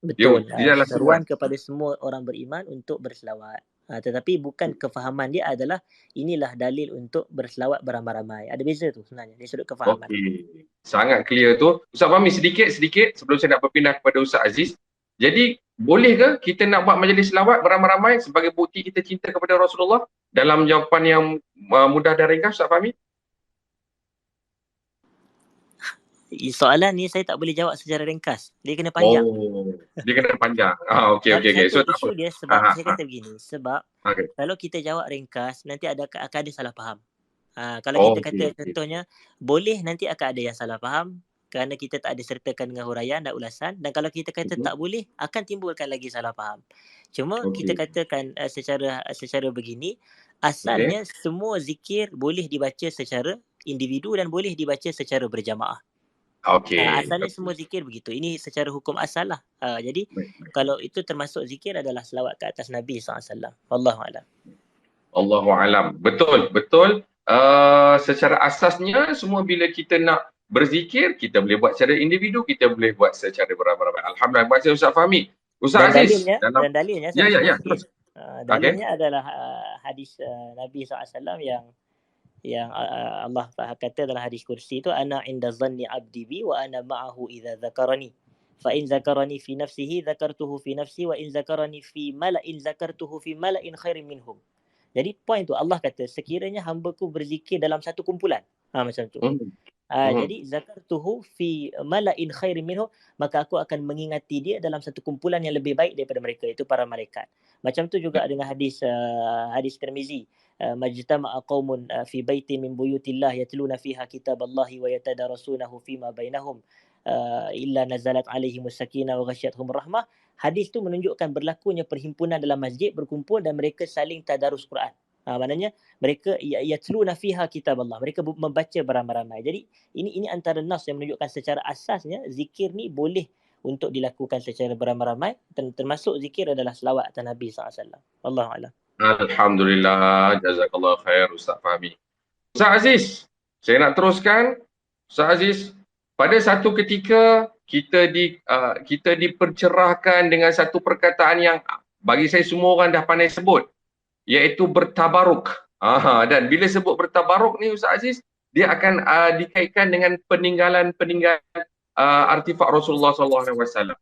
Betul. Seruan kepada semua orang beriman untuk berselawat. Tetapi bukan kefahaman dia adalah inilah dalil untuk berselawat beramai-ramai. Ada beza tu sebenarnya dari sudut kefahaman. Okey. Sangat clear tu. Ustaz Fahmi sedikit sebelum saya nak berpindah kepada Ustaz Aziz. Jadi boleh ke kita nak buat majlis selawat beramai-ramai sebagai bukti kita cinta kepada Rasulullah? Dalam jawapan yang mudah dan ringkas Ustaz Fahmi. Soalan ni saya tak boleh jawab secara ringkas. Dia kena panjang. Dia kena panjang. Okey. So isu dia sebab saya kata begini, sebab kalau kita jawab ringkas nanti akan ada salah faham. Kalau kita kata contohnya boleh, nanti akan ada yang salah faham kerana kita tak ada sertakan dengan huraian dan ulasan, dan kalau kita kata tak boleh akan timbulkan lagi salah faham. Cuma kita katakan secara begini, asalnya semua zikir boleh dibaca secara individu dan boleh dibaca secara berjamaah. Asalnya semua zikir begitu. Ini secara hukum asal lah. Jadi kalau itu termasuk zikir adalah selawat ke atas Nabi SAW. Wallahu alam. Allahu alam. Betul. Secara asasnya semua bila kita nak berzikir, kita boleh buat secara individu, kita boleh buat secara beramai-ramai. Alhamdulillah. Terima kasih Ustaz Fahmi. Ustaz Aziz, Dan dalilnya ya saya ya sebut ya sikit. terus. Okey. Dalilnya adalah hadis Nabi SAW yang Allah kata dalam hadis kursi itu, ana inda zanni abdi bi wa ana ma'ahu idza dzakarani. Fa in dzakarani fi nafsihi dzakartuhu fi nafsi wa in dzakarani fi mala'in dzakartuhu fi mala'in khairin minhum. Jadi poin tu Allah kata sekiranya hamba-Ku berzikir dalam satu kumpulan. Macam tu. Jadi zakartuhu fi mala'in khairin minhum, maka aku akan mengingati dia dalam satu kumpulan yang lebih baik daripada mereka, itu para malaikat. Macam tu juga dengan hadis Tirmizi, majtama'a qaumun fi baiti min buyutillah yatluna fiha kitaballahi wa yatadarasunahu fima bainahum illa nazalat alaihimus sakinah wa ghasyiathumur rahmah. Hadis tu menunjukkan berlakunya perhimpunan dalam masjid berkumpul dan mereka saling tadarus Quran. Maknanya mereka yatluna fiha kitaballah, mereka membaca beramai-ramai. Jadi ini antara nas yang menunjukkan secara asasnya zikir ni boleh untuk dilakukan secara beramai-ramai, termasuk zikir adalah selawat atas Nabi SAW. Wallahu a'lam. Alhamdulillah, jazakallah khair Ustaz Fahmi. Ustaz Aziz, saya nak teruskan. Ustaz Aziz, pada satu ketika kita dipercerahkan dengan satu perkataan yang bagi saya semua orang dah pandai sebut, iaitu bertabaruk. Dan bila sebut bertabaruk ni Ustaz Aziz, dia akan dikaitkan dengan peninggalan artifak Rasulullah SAW.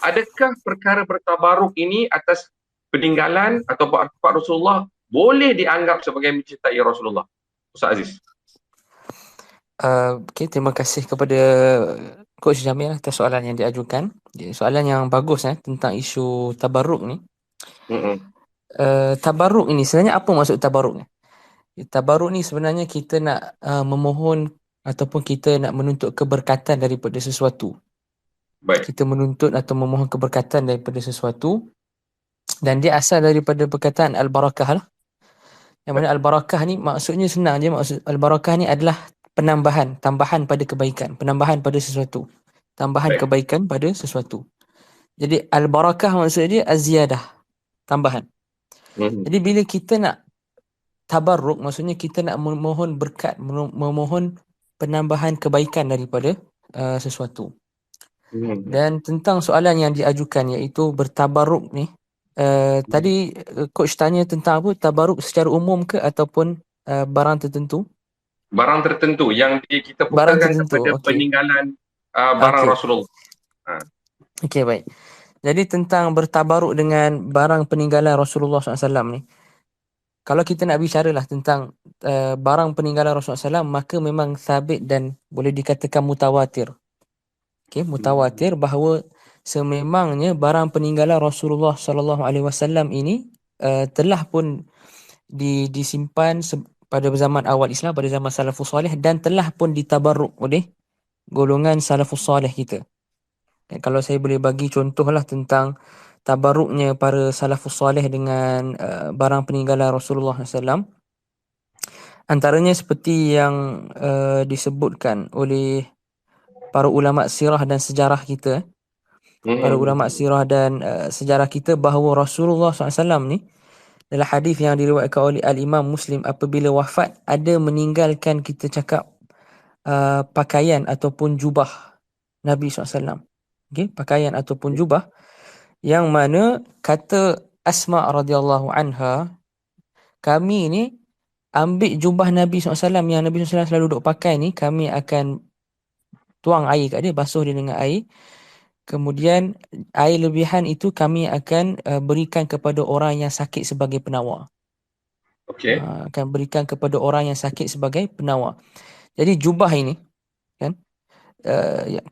Adakah perkara bertabaruk ini atas peninggalan atau artifak Rasulullah boleh dianggap sebagai mencintai Rasulullah? Ustaz Aziz. Okay, terima kasih kepada Coach Jamil atas soalan yang diajukan. Soalan yang bagus tentang isu tabaruk ni. Tabaruk ini sebenarnya apa maksud tabaruk ni? Tabaruk ni sebenarnya kita nak memohon ataupun kita nak menuntut keberkatan daripada sesuatu. Baik. Kita menuntut atau memohon keberkatan daripada sesuatu, dan dia asal daripada perkataan al-barakah lah. Yang mana al-barakah ni maksudnya senang je, maksud al-barakah ni adalah penambahan, tambahan pada kebaikan, penambahan pada sesuatu. Tambahan kebaikan pada sesuatu. Jadi al-barakah maksud dia az-ziyadah, tambahan. Jadi bila kita nak tabarruk, maksudnya kita nak memohon berkat, memohon penambahan kebaikan daripada sesuatu. Dan tentang soalan yang diajukan iaitu bertabarruk ni, tadi coach tanya tentang apa, tabarruk secara umum ke ataupun barang tertentu? Barang tertentu yang kita fokuskan kepada peninggalan barang Rasulullah. Okey, baik. Jadi tentang bertabaruk dengan barang peninggalan Rasulullah SAW ni, kalau kita nak bicara lah tentang barang peninggalan Rasulullah SAW, maka memang sabit dan boleh dikatakan mutawatir. Okay, mutawatir bahawa sememangnya barang peninggalan Rasulullah SAW ini telah pun disimpan pada zaman awal Islam, pada zaman salafus salih, dan telah pun ditabaruk oleh golongan salafus salih kita. Dan kalau saya boleh bagi contoh lah tentang tabaruknya para salafus salih dengan barang peninggalan Rasulullah SAW, antaranya seperti yang disebutkan oleh para ulama sirah dan sejarah kita, para ulama sirah dan sejarah kita, bahawa Rasulullah SAW ni dalam hadis yang diriwayatkan oleh Al-Imam Muslim, apabila wafat ada meninggalkan, kita cakap, pakaian ataupun jubah Nabi SAW. Okay, pakaian ataupun jubah yang mana kata Asma radhiyallahu anha, kami ni ambil jubah Nabi SAW yang Nabi SAW selalu duk pakai ni, kami akan tuang air kat dia, basuh dia dengan air. Kemudian air lebihan itu kami akan berikan kepada orang yang sakit sebagai penawar. Okey. Akan berikan kepada orang yang sakit sebagai penawar. Jadi jubah ini kan,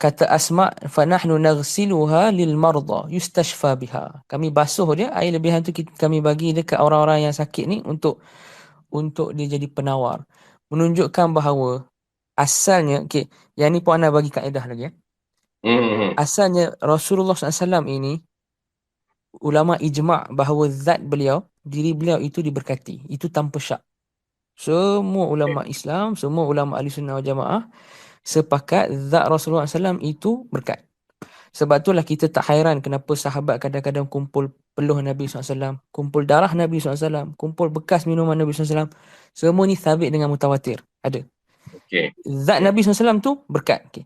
kata Asma, fanahnu naghsiluha lil marda yustashfa biha. Kami basuh dia, air lebihan tu kami bagi dekat orang-orang yang sakit ni untuk dia jadi penawar. Menunjukkan bahawa asalnya, okey, yang ni pun anda bagi kaedah lagi asalnya Rasulullah SAW ini, ulama ijma' bahawa zat beliau, diri beliau itu diberkati. Itu tanpa syak. Semua ulama Islam, semua ulama Ahli Sunnah wal Jamaah sepakat zat Rasulullah SAW itu berkat. Sebab itulah kita tak hairan kenapa sahabat kadang-kadang kumpul peluh Nabi SAW, kumpul darah Nabi SAW, kumpul bekas minuman Nabi SAW. Semua ni sabit dengan mutawatir. Ada. Zat Nabi SAW tu berkat. Okay.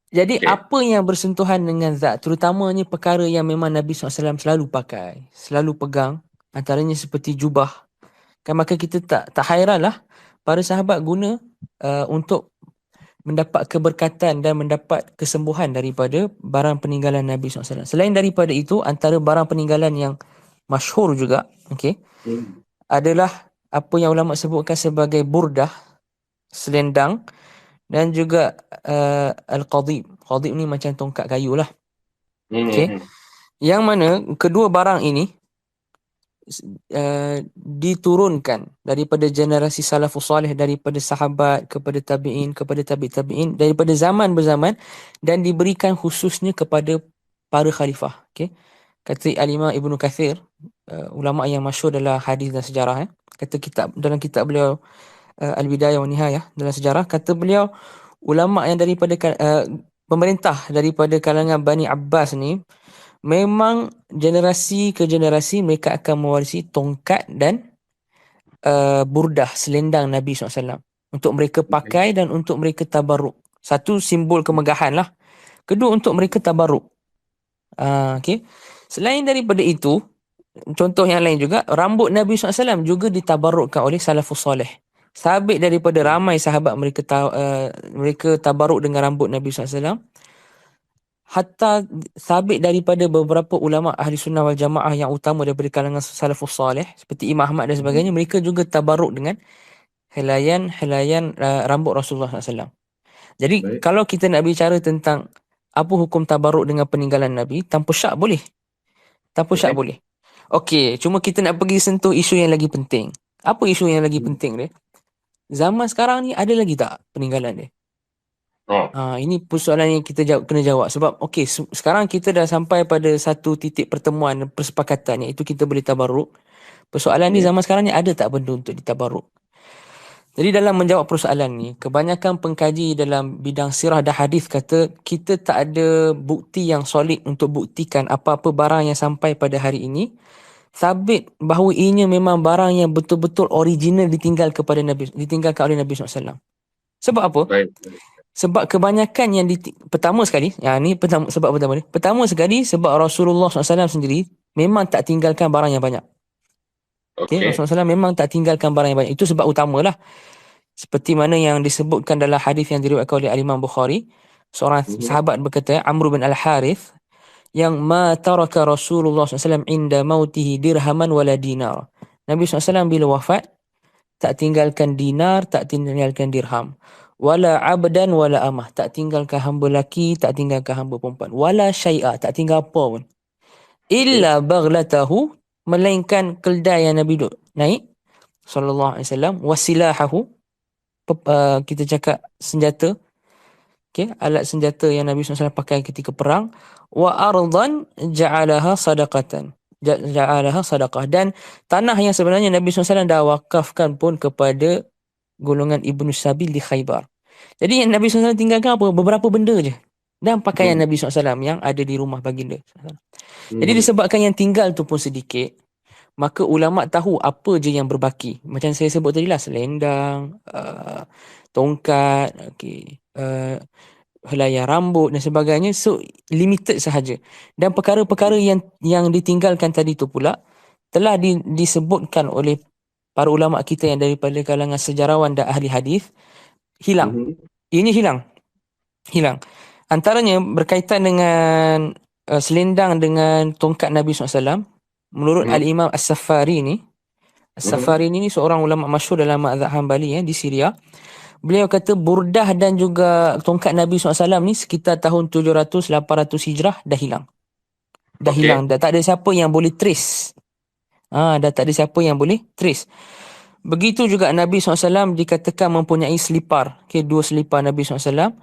Jadi Okey. apa yang bersentuhan dengan zat, terutamanya perkara yang memang Nabi SAW selalu pakai, selalu pegang, antaranya seperti jubah. Kan maka kita tak hairanlah para sahabat guna untuk mendapat keberkatan dan mendapat kesembuhan daripada barang peninggalan Nabi SAW. Selain daripada itu, antara barang peninggalan yang masyhur juga, okey, adalah apa yang ulama sebutkan sebagai burdah, selendang, dan juga al-qadib. Qadib ni macam tongkat kayu lah. Okey. Yang mana kedua barang ini diturunkan daripada generasi salafus salih, daripada sahabat kepada tabi'in, kepada tabi'in, daripada zaman berzaman, dan diberikan khususnya kepada para khalifah. Okey. Kata Al-Imam Ibnu Kathir, ulama yang masyhur dalam hadis dan sejarah, kata dalam kitab beliau Al-Bidayah wa Nihayah, dalam sejarah, kata beliau, ulama yang daripada pemerintah daripada kalangan Bani Abbas ni, memang generasi ke generasi mereka akan mewarisi tongkat dan burdah, selendang Nabi SAW untuk mereka pakai dan untuk mereka tabarruk. Satu, simbol kemegahan lah. Kedua, untuk mereka tabarruk. Okay. Selain daripada itu, contoh yang lain juga, rambut Nabi SAW juga ditabarrukkan oleh salafus soleh. Sabit daripada ramai sahabat mereka tabarruk dengan rambut Nabi SAW. Hatta sabit daripada beberapa ulama ahli sunnah wal jamaah yang utama daripada kalangan salafus salih seperti Imam Ahmad dan sebagainya, mereka juga tabarruk dengan helaian rambut Rasulullah SAW. Jadi kalau kita nak bicara tentang apa hukum tabarruk dengan peninggalan Nabi, tanpa syak boleh. Tanpa syak boleh. Okey, cuma kita nak pergi sentuh isu yang lagi penting. Apa isu yang lagi penting dia? Zaman sekarang ni ada lagi tak peninggalan dia? Ini persoalan yang kita kena jawab. Sebab sekarang kita dah sampai pada satu titik pertemuan, persepakatan, iaitu kita boleh tabarruk. Persoalan ni, zaman sekarang ni ada tak benda untuk ditabarruk? Jadi dalam menjawab persoalan ni, kebanyakan pengkaji dalam bidang sirah dan hadis kata kita tak ada bukti yang solid untuk buktikan apa-apa barang yang sampai pada hari ini sabit bahawa ianya memang barang yang betul-betul original ditinggalkan oleh Nabi SAW. Sebab apa? Sebab kebanyakan yang pertama sekali sebab Rasulullah SAW sendiri memang tak tinggalkan barang yang banyak. Rasulullah SAW memang tak tinggalkan barang yang banyak. Itu sebab utamalah. Seperti mana yang disebutkan dalam hadis yang diriwayatkan oleh Al-Imam Bukhari, seorang sahabat berkata, Amr bin Al-Harith, yang ma taraka Rasulullah SAW inda mautihi dirhaman wala dinar. Nabi SAW bila wafat, tak tinggalkan dinar, tak tinggalkan dirham. Wala abdan wala amah, tak tinggalkan hamba lelaki, tak tinggalkan hamba perempuan. Wala syai'a, tak tinggal apa pun. Illa baghlatahu, melainkan keldai yang Nabi duduk naik, sallallahu alaihi wasallam, wasilahahu, kita cakap senjata, alat senjata yang Nabi SAW pakai ketika perang, wa ardan ja'alaha sadaqatan, ja'alaha sadaqah, dan tanah yang sebenarnya Nabi SAW dah wakafkan pun kepada golongan Ibnu Sabil di Khaybar. Jadi yang Nabi SAW tinggalkan apa? Beberapa benda je. Dan pakaian Nabi SAW yang ada di rumah baginda. Jadi disebabkan yang tinggal tu pun sedikit, maka ulama tahu apa je yang berbaki. Macam saya sebut tadi lah, selendang, tongkat, helaian rambut dan sebagainya. So limited sahaja. Dan perkara-perkara yang ditinggalkan tadi tu pula telah disebutkan oleh para ulama kita yang daripada kalangan sejarawan dan ahli hadis, hilang. Ianya hilang. Antaranya berkaitan dengan selendang dengan tongkat Nabi SAW. Menurut Al-Imam As-Safari ni, ni seorang ulama masyhur dalam mazhab Hambali di Syria. Beliau kata burdah dan juga tongkat Nabi SAW ni sekitar tahun 700-800 Hijrah dah hilang. Hilang. Dah tak ada siapa yang boleh trace. Begitu juga Nabi SAW dikatakan mempunyai selipar. Dua selipar Nabi SAW.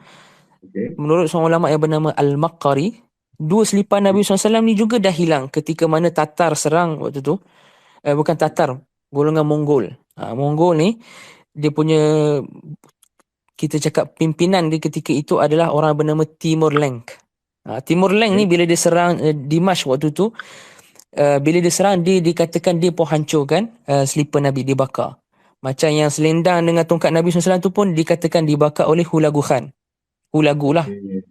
Menurut seorang ulama yang bernama Al-Maqqari, dua selipar Nabi SAW ni juga dah hilang ketika mana Tatar serang waktu tu. Bukan Tatar, golongan Mongol. Mongol ni, dia punya, kita cakap pimpinan di ketika itu adalah orang bernama Timur Lenk. Timur Lenk ni bila dia serang Dimashq waktu tu, bila dia serang, dia dikatakan dia pun hancurkan selipar Nabi, dibakar. Macam yang selendang dengan tongkat Nabi SAW tu pun dikatakan dibakar oleh Hulagu Khan. Hulagu lah.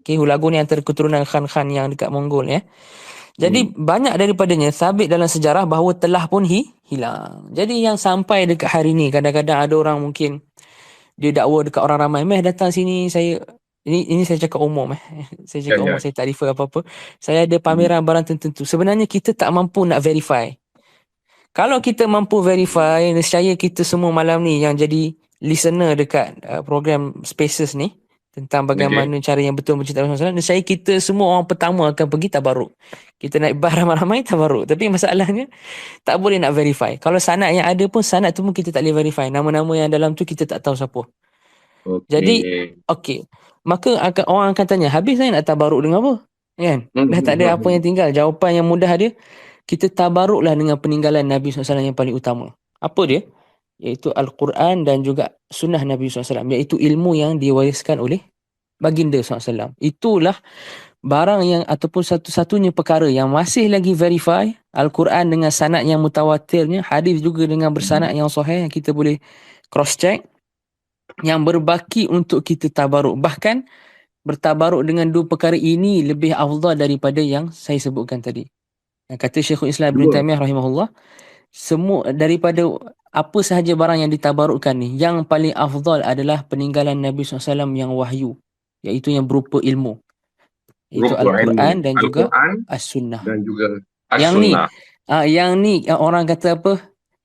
Okay, Hulagu ni antara keturunan Khan-Khan yang dekat Mongol ya. Jadi banyak daripadanya sabit dalam sejarah bahawa telah pun hilang. Jadi yang sampai dekat hari ni, kadang-kadang ada orang mungkin dia dakwa dekat orang ramai, meh datang sini saya, ini saya cakap umum saya cakap umum, saya tak refer apa-apa. Saya ada pameran barang tertentu. Sebenarnya kita tak mampu nak verify. Kalau kita mampu verify, nescaya kita semua malam ni yang jadi listener dekat program Spaces ni tentang bagaimana cara yang betul mencintai Rasulullah, nescaya kita semua orang pertama akan pergi tabaruk. Kita naik bar ramai-ramai tabaruk. Tapi masalahnya tak boleh nak verify. Kalau sanad yang ada pun, sanad tu pun kita tak boleh verify. Nama-nama yang dalam tu kita tak tahu siapa. Jadi, maka orang akan tanya, habis saya nak tabaruk dengan apa? Kan? Dah tak ada apa yang tinggal. Jawapan yang mudah dia, kita tabaruklah dengan peninggalan Nabi SAW yang paling utama. Apa dia? Iaitu Al-Quran dan juga sunnah Nabi SAW. Iaitu ilmu yang diwariskan oleh baginda SAW. Itulah barang yang ataupun satu-satunya perkara yang masih lagi verify. Al-Quran dengan sanad yang mutawatirnya, hadis juga dengan bersanad yang sahih yang kita boleh cross check, yang berbaki untuk kita tabaruk. Bahkan bertabaruk dengan dua perkara ini lebih afdal daripada yang saya sebutkan tadi. Kata Syekhul Islam Ibn Taymiyah rahimahullah, semua daripada apa sahaja barang yang ditabarukkan ni, yang paling afdal adalah peninggalan Nabi SAW yang wahyu, iaitu yang berupa ilmu. Itu Al-Quran dan juga As-Sunnah. Yang ni orang kata apa?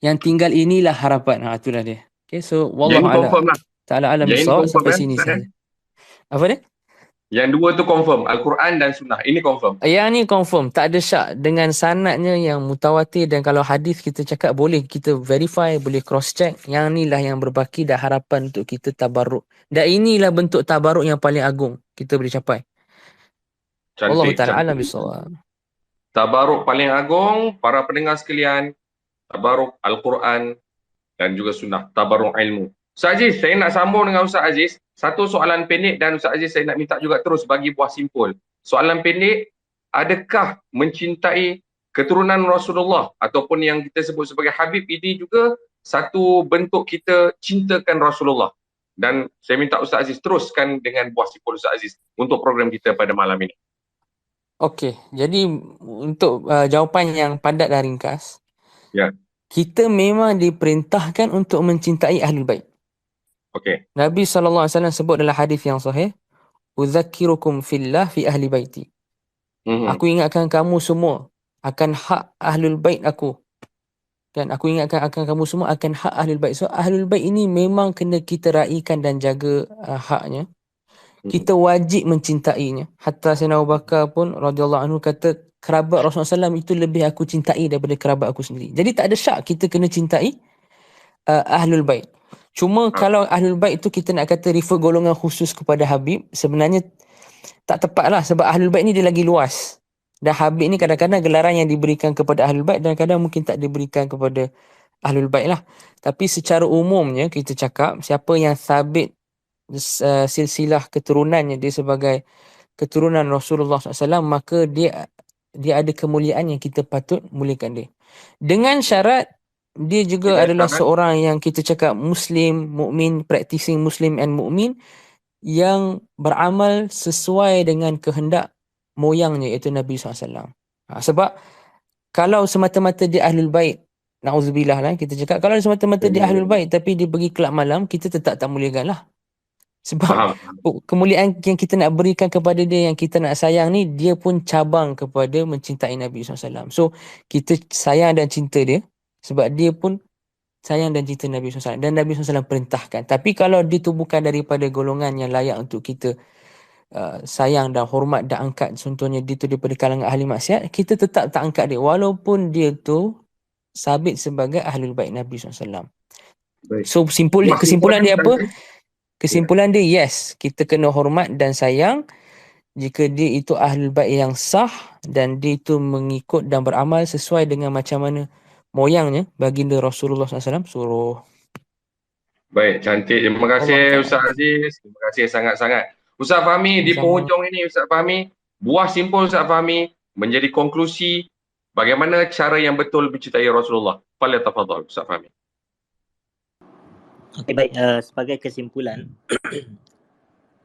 Yang tinggal inilah harapan. Itulah dia. Okay, so wallahu ta'ala alam bisawab, sampai sini saja. Apa dia? Yang dua tu confirm, Al-Quran dan Sunnah. Ini confirm. Yang ni confirm, tak ada syak dengan sanadnya yang mutawatir, dan kalau hadis kita cakap boleh kita verify, boleh cross check. Yang ni lah yang berbaki dan harapan untuk kita tabarruk. Dan inilah bentuk tabarruk yang paling agung kita boleh capai. Allah Ta'ala alam bisawab. Tabarruk paling agung, para pendengar sekalian, tabarruk Al-Quran dan juga Sunnah, tabarruk ilmu. Ustaz Aziz, saya nak sambung dengan Ustaz Aziz. Satu soalan pendek, dan Ustaz Aziz saya nak minta juga terus bagi buah simpul. Soalan pendek, adakah mencintai keturunan Rasulullah ataupun yang kita sebut sebagai Habib ini juga satu bentuk kita cintakan Rasulullah? Dan saya minta Ustaz Aziz teruskan dengan buah simpul Ustaz Aziz untuk program kita pada malam ini. Okey, jadi untuk jawapan yang padat dan ringkas, kita memang diperintahkan untuk mencintai Ahlul Bait. Nabi SAW sebut dalam hadis yang sahih, "Udzakirukum fillah fi ahli baiti." Aku ingatkan kamu semua akan hak Ahlul Bait aku. Dan aku ingatkan akan kamu semua akan hak Ahlul Bait. So Ahlul Bait ini memang kena kita raikan dan jaga haknya. Kita wajib mencintainya. Hatta Sayyidina Abu Bakar pun radhiyallahu anhu kata, kerabat Rasulullah SAW itu lebih aku cintai daripada kerabat aku sendiri. Jadi tak ada syak kita kena cintai Ahlul Bait. Cuma kalau Ahlul Bait tu kita nak kata refer golongan khusus kepada Habib, sebenarnya tak tepat lah, sebab Ahlul Bait ni dia lagi luas. Dan Habib ni kadang-kadang gelaran yang diberikan kepada Ahlul Bait dan kadang mungkin tak diberikan kepada Ahlul Bait lah. Tapi secara umumnya kita cakap, siapa yang sabit silsilah keturunannya dia sebagai keturunan Rasulullah SAW, maka dia ada kemuliaan yang kita patut muliakan dia. Dengan syarat dia juga adalah seorang yang kita cakap Muslim, mukmin, practicing Muslim and mukmin, yang beramal sesuai dengan kehendak moyangnya, iaitu Nabi SAW. Sebab kalau semata-mata dia Ahlul Bait, na'udzubillah lah kita cakap, kalau semata-mata dia Ahlul Bait tapi dia pergi kelab malam, kita tetap tak muliakan lah. Sebab kemuliaan yang kita nak berikan kepada dia, yang kita nak sayang ni, dia pun cabang kepada mencintai Nabi SAW. So kita sayang dan cinta dia sebab dia pun sayang dan cinta Nabi SAW, dan Nabi SAW perintahkan. Tapi kalau dia tu bukan daripada golongan yang layak untuk kita sayang dan hormat dan angkat, contohnya dia tu daripada kalangan ahli maksiat, kita tetap tak angkat dia walaupun dia tu sabit sebagai Ahlul Bait Nabi SAW. So kesimpulan dia apa? Kesimpulan dia, yes, kita kena hormat dan sayang jika dia itu Ahlul Bait yang sah dan dia itu mengikut dan beramal sesuai dengan macam mana moyangnya baginda Rasulullah SAW suruh. Baik, cantik. Terima kasih Ustaz Aziz. Terima kasih sangat-sangat. Ustaz Fahmi, di penghujung ini Ustaz Fahmi, buah simpul Ustaz Fahmi menjadi konklusi bagaimana cara yang betul mencintai Rasulullah. Falyatafadhal Ustaz Fahmi. Okey, baik, sebagai kesimpulan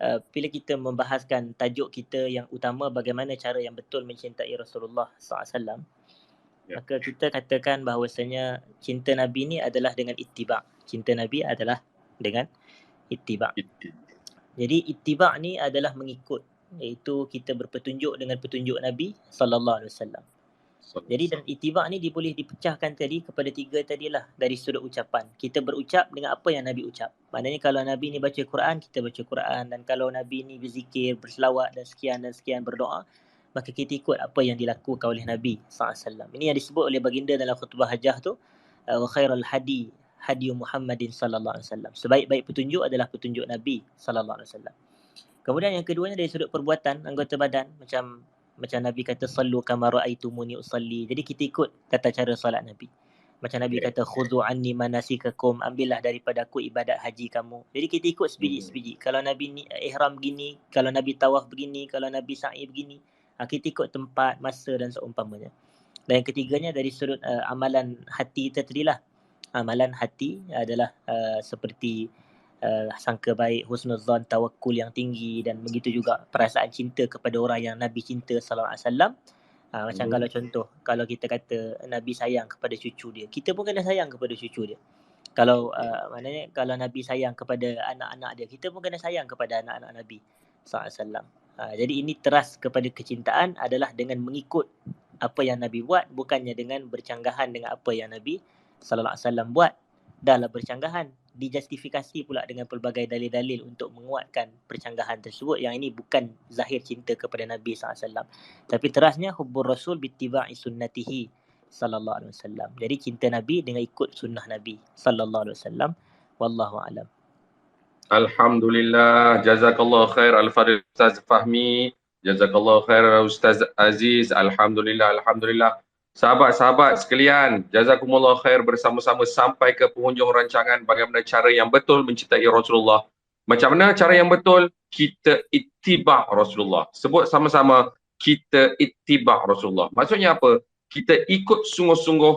bila kita membahaskan tajuk kita yang utama bagaimana cara yang betul mencintai Rasulullah SAW, maka kita katakan bahawasanya cinta Nabi ni adalah dengan ittiba'. Cinta Nabi adalah dengan ittiba'. Jadi ittiba' ni adalah mengikut, iaitu kita berpetunjuk dengan petunjuk Nabi SAW. Jadi dan ittiba' ni boleh dipecahkan tadi kepada 3 tadilah dari sudut ucapan. Kita berucap dengan apa yang Nabi ucap. Maknanya kalau Nabi ni baca Quran, kita baca Quran. Dan kalau Nabi ni berzikir, berselawat dan sekian berdoa, maka kita ikut apa yang dilakukan oleh Nabi SAW. Ini yang disebut oleh baginda dalam khutbah hajah tu, wa khairal hadi Muhammadin sallallahu alaihi wasallam. Sebaik-baik petunjuk adalah petunjuk Nabi sallallahu alaihi wasallam. Kemudian yang keduanya dari sudut perbuatan, anggota badan, macam Nabi kata sallu kama raaitumuni usalli. Jadi kita ikut tata cara solat Nabi. Macam Nabi kata khudhu anni manasikakum, ambillah daripada aku ibadat haji kamu. Jadi kita ikut sebiji-sebiji. Kalau Nabi ni ihram begini, kalau Nabi tawaf begini, kalau Nabi sa'i begini, kita ikut tempat, masa dan seumpamanya. Dan yang ketiganya dari sudut amalan hati kita tadilah. Amalan hati adalah seperti sangka baik, husnuzan, tawakkul yang tinggi, dan begitu juga perasaan cinta kepada orang yang Nabi cinta sallallahu alaihi wasallam. Macam kalau contoh, kalau kita kata Nabi sayang kepada cucu dia, kita pun kena sayang kepada cucu dia. Kalau maknanya kalau Nabi sayang kepada anak-anak dia, kita pun kena sayang kepada anak-anak Nabi sallallahu alaihi wasallam. Jadi ini teras kepada kecintaan adalah dengan mengikut apa yang Nabi buat, bukannya dengan bercanggahan dengan apa yang Nabi sallallahu alaihi wasallam buat. Dalam bercanggahan dijustifikasi pula dengan pelbagai dalil-dalil untuk menguatkan percanggahan tersebut, yang ini bukan zahir cinta kepada Nabi SAW, tapi terasnya hubbur rasul bittiba'i sunnatihi sallallahu alaihi wasallam. Jadi cinta Nabi dengan ikut sunnah Nabi sallallahu alaihi wasallam. Wallahu a'lam. Alhamdulillah, jazakallah khair Al-Fadhil Ustaz Fahmi, jazakallah khair Ustaz Aziz. Alhamdulillah. Sahabat-sahabat sekalian, jazakumullah khair, bersama-sama sampai ke penghujung rancangan bagaimana cara yang betul mencintai Rasulullah. Macam mana cara yang betul? Kita ittiba' Rasulullah. Sebut sama-sama, kita ittiba' Rasulullah. Maksudnya apa? Kita ikut sungguh-sungguh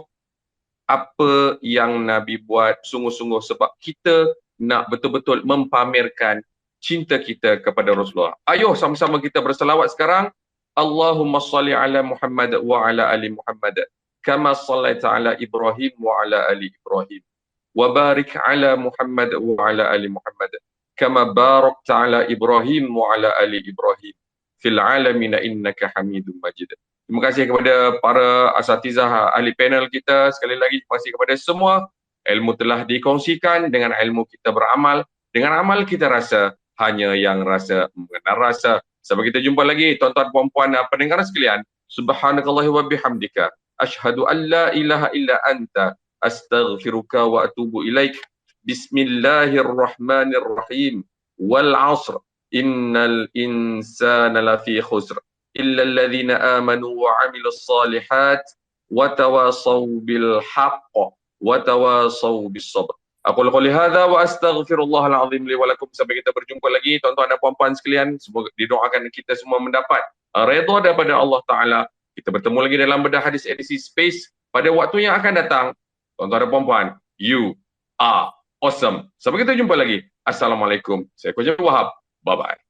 apa yang Nabi buat, sungguh-sungguh, sebab kita nak betul-betul mempamerkan cinta kita kepada Rasulullah. Ayuh sama-sama kita berselawat sekarang. Allahumma salli ala Muhammad wa ala ali Muhammad kama sallaita ala Ibrahim wa ala ali Ibrahim wa barik ala Muhammad wa ala ali Muhammad kama barakta ala Ibrahim wa ala ali Ibrahim fil alamin innaka Hamidum Majid. Terima kasih kepada para asatizah ahli panel kita. Sekali lagi terima kasih kepada semua. Ilmu telah dikongsikan, dengan ilmu kita beramal, dengan amal kita rasa, hanya yang rasa mengenal rasa. Sampai kita jumpa lagi tuan-tuan puan-puan pendengar sekalian. Subhanakallah wa bihamdika asyhadu an la ilaha illa anta astaghfiruka wa atubu ilaik. Bismillahirrahmanirrahim. Wal 'asr innal insana lafi khusr illa alladhina amanu wa 'amilus salihat wa tawasaw bil haqq wa tawasaw bis sabr. Aku qouli hadza wa astaghfirullahal azim li wa lakum. Sampai kita berjumpa lagi tuan-tuan dan puan-puan sekalian. Semoga didoakan kita semua mendapat redha daripada Allah Taala. Kita bertemu lagi dalam bedah hadis edisi Space pada waktu yang akan datang. Tuan-tuan dan puan-puan, you are awesome. Sampai kita jumpa lagi. Assalamualaikum. Saya Coach Wahab. Bye bye.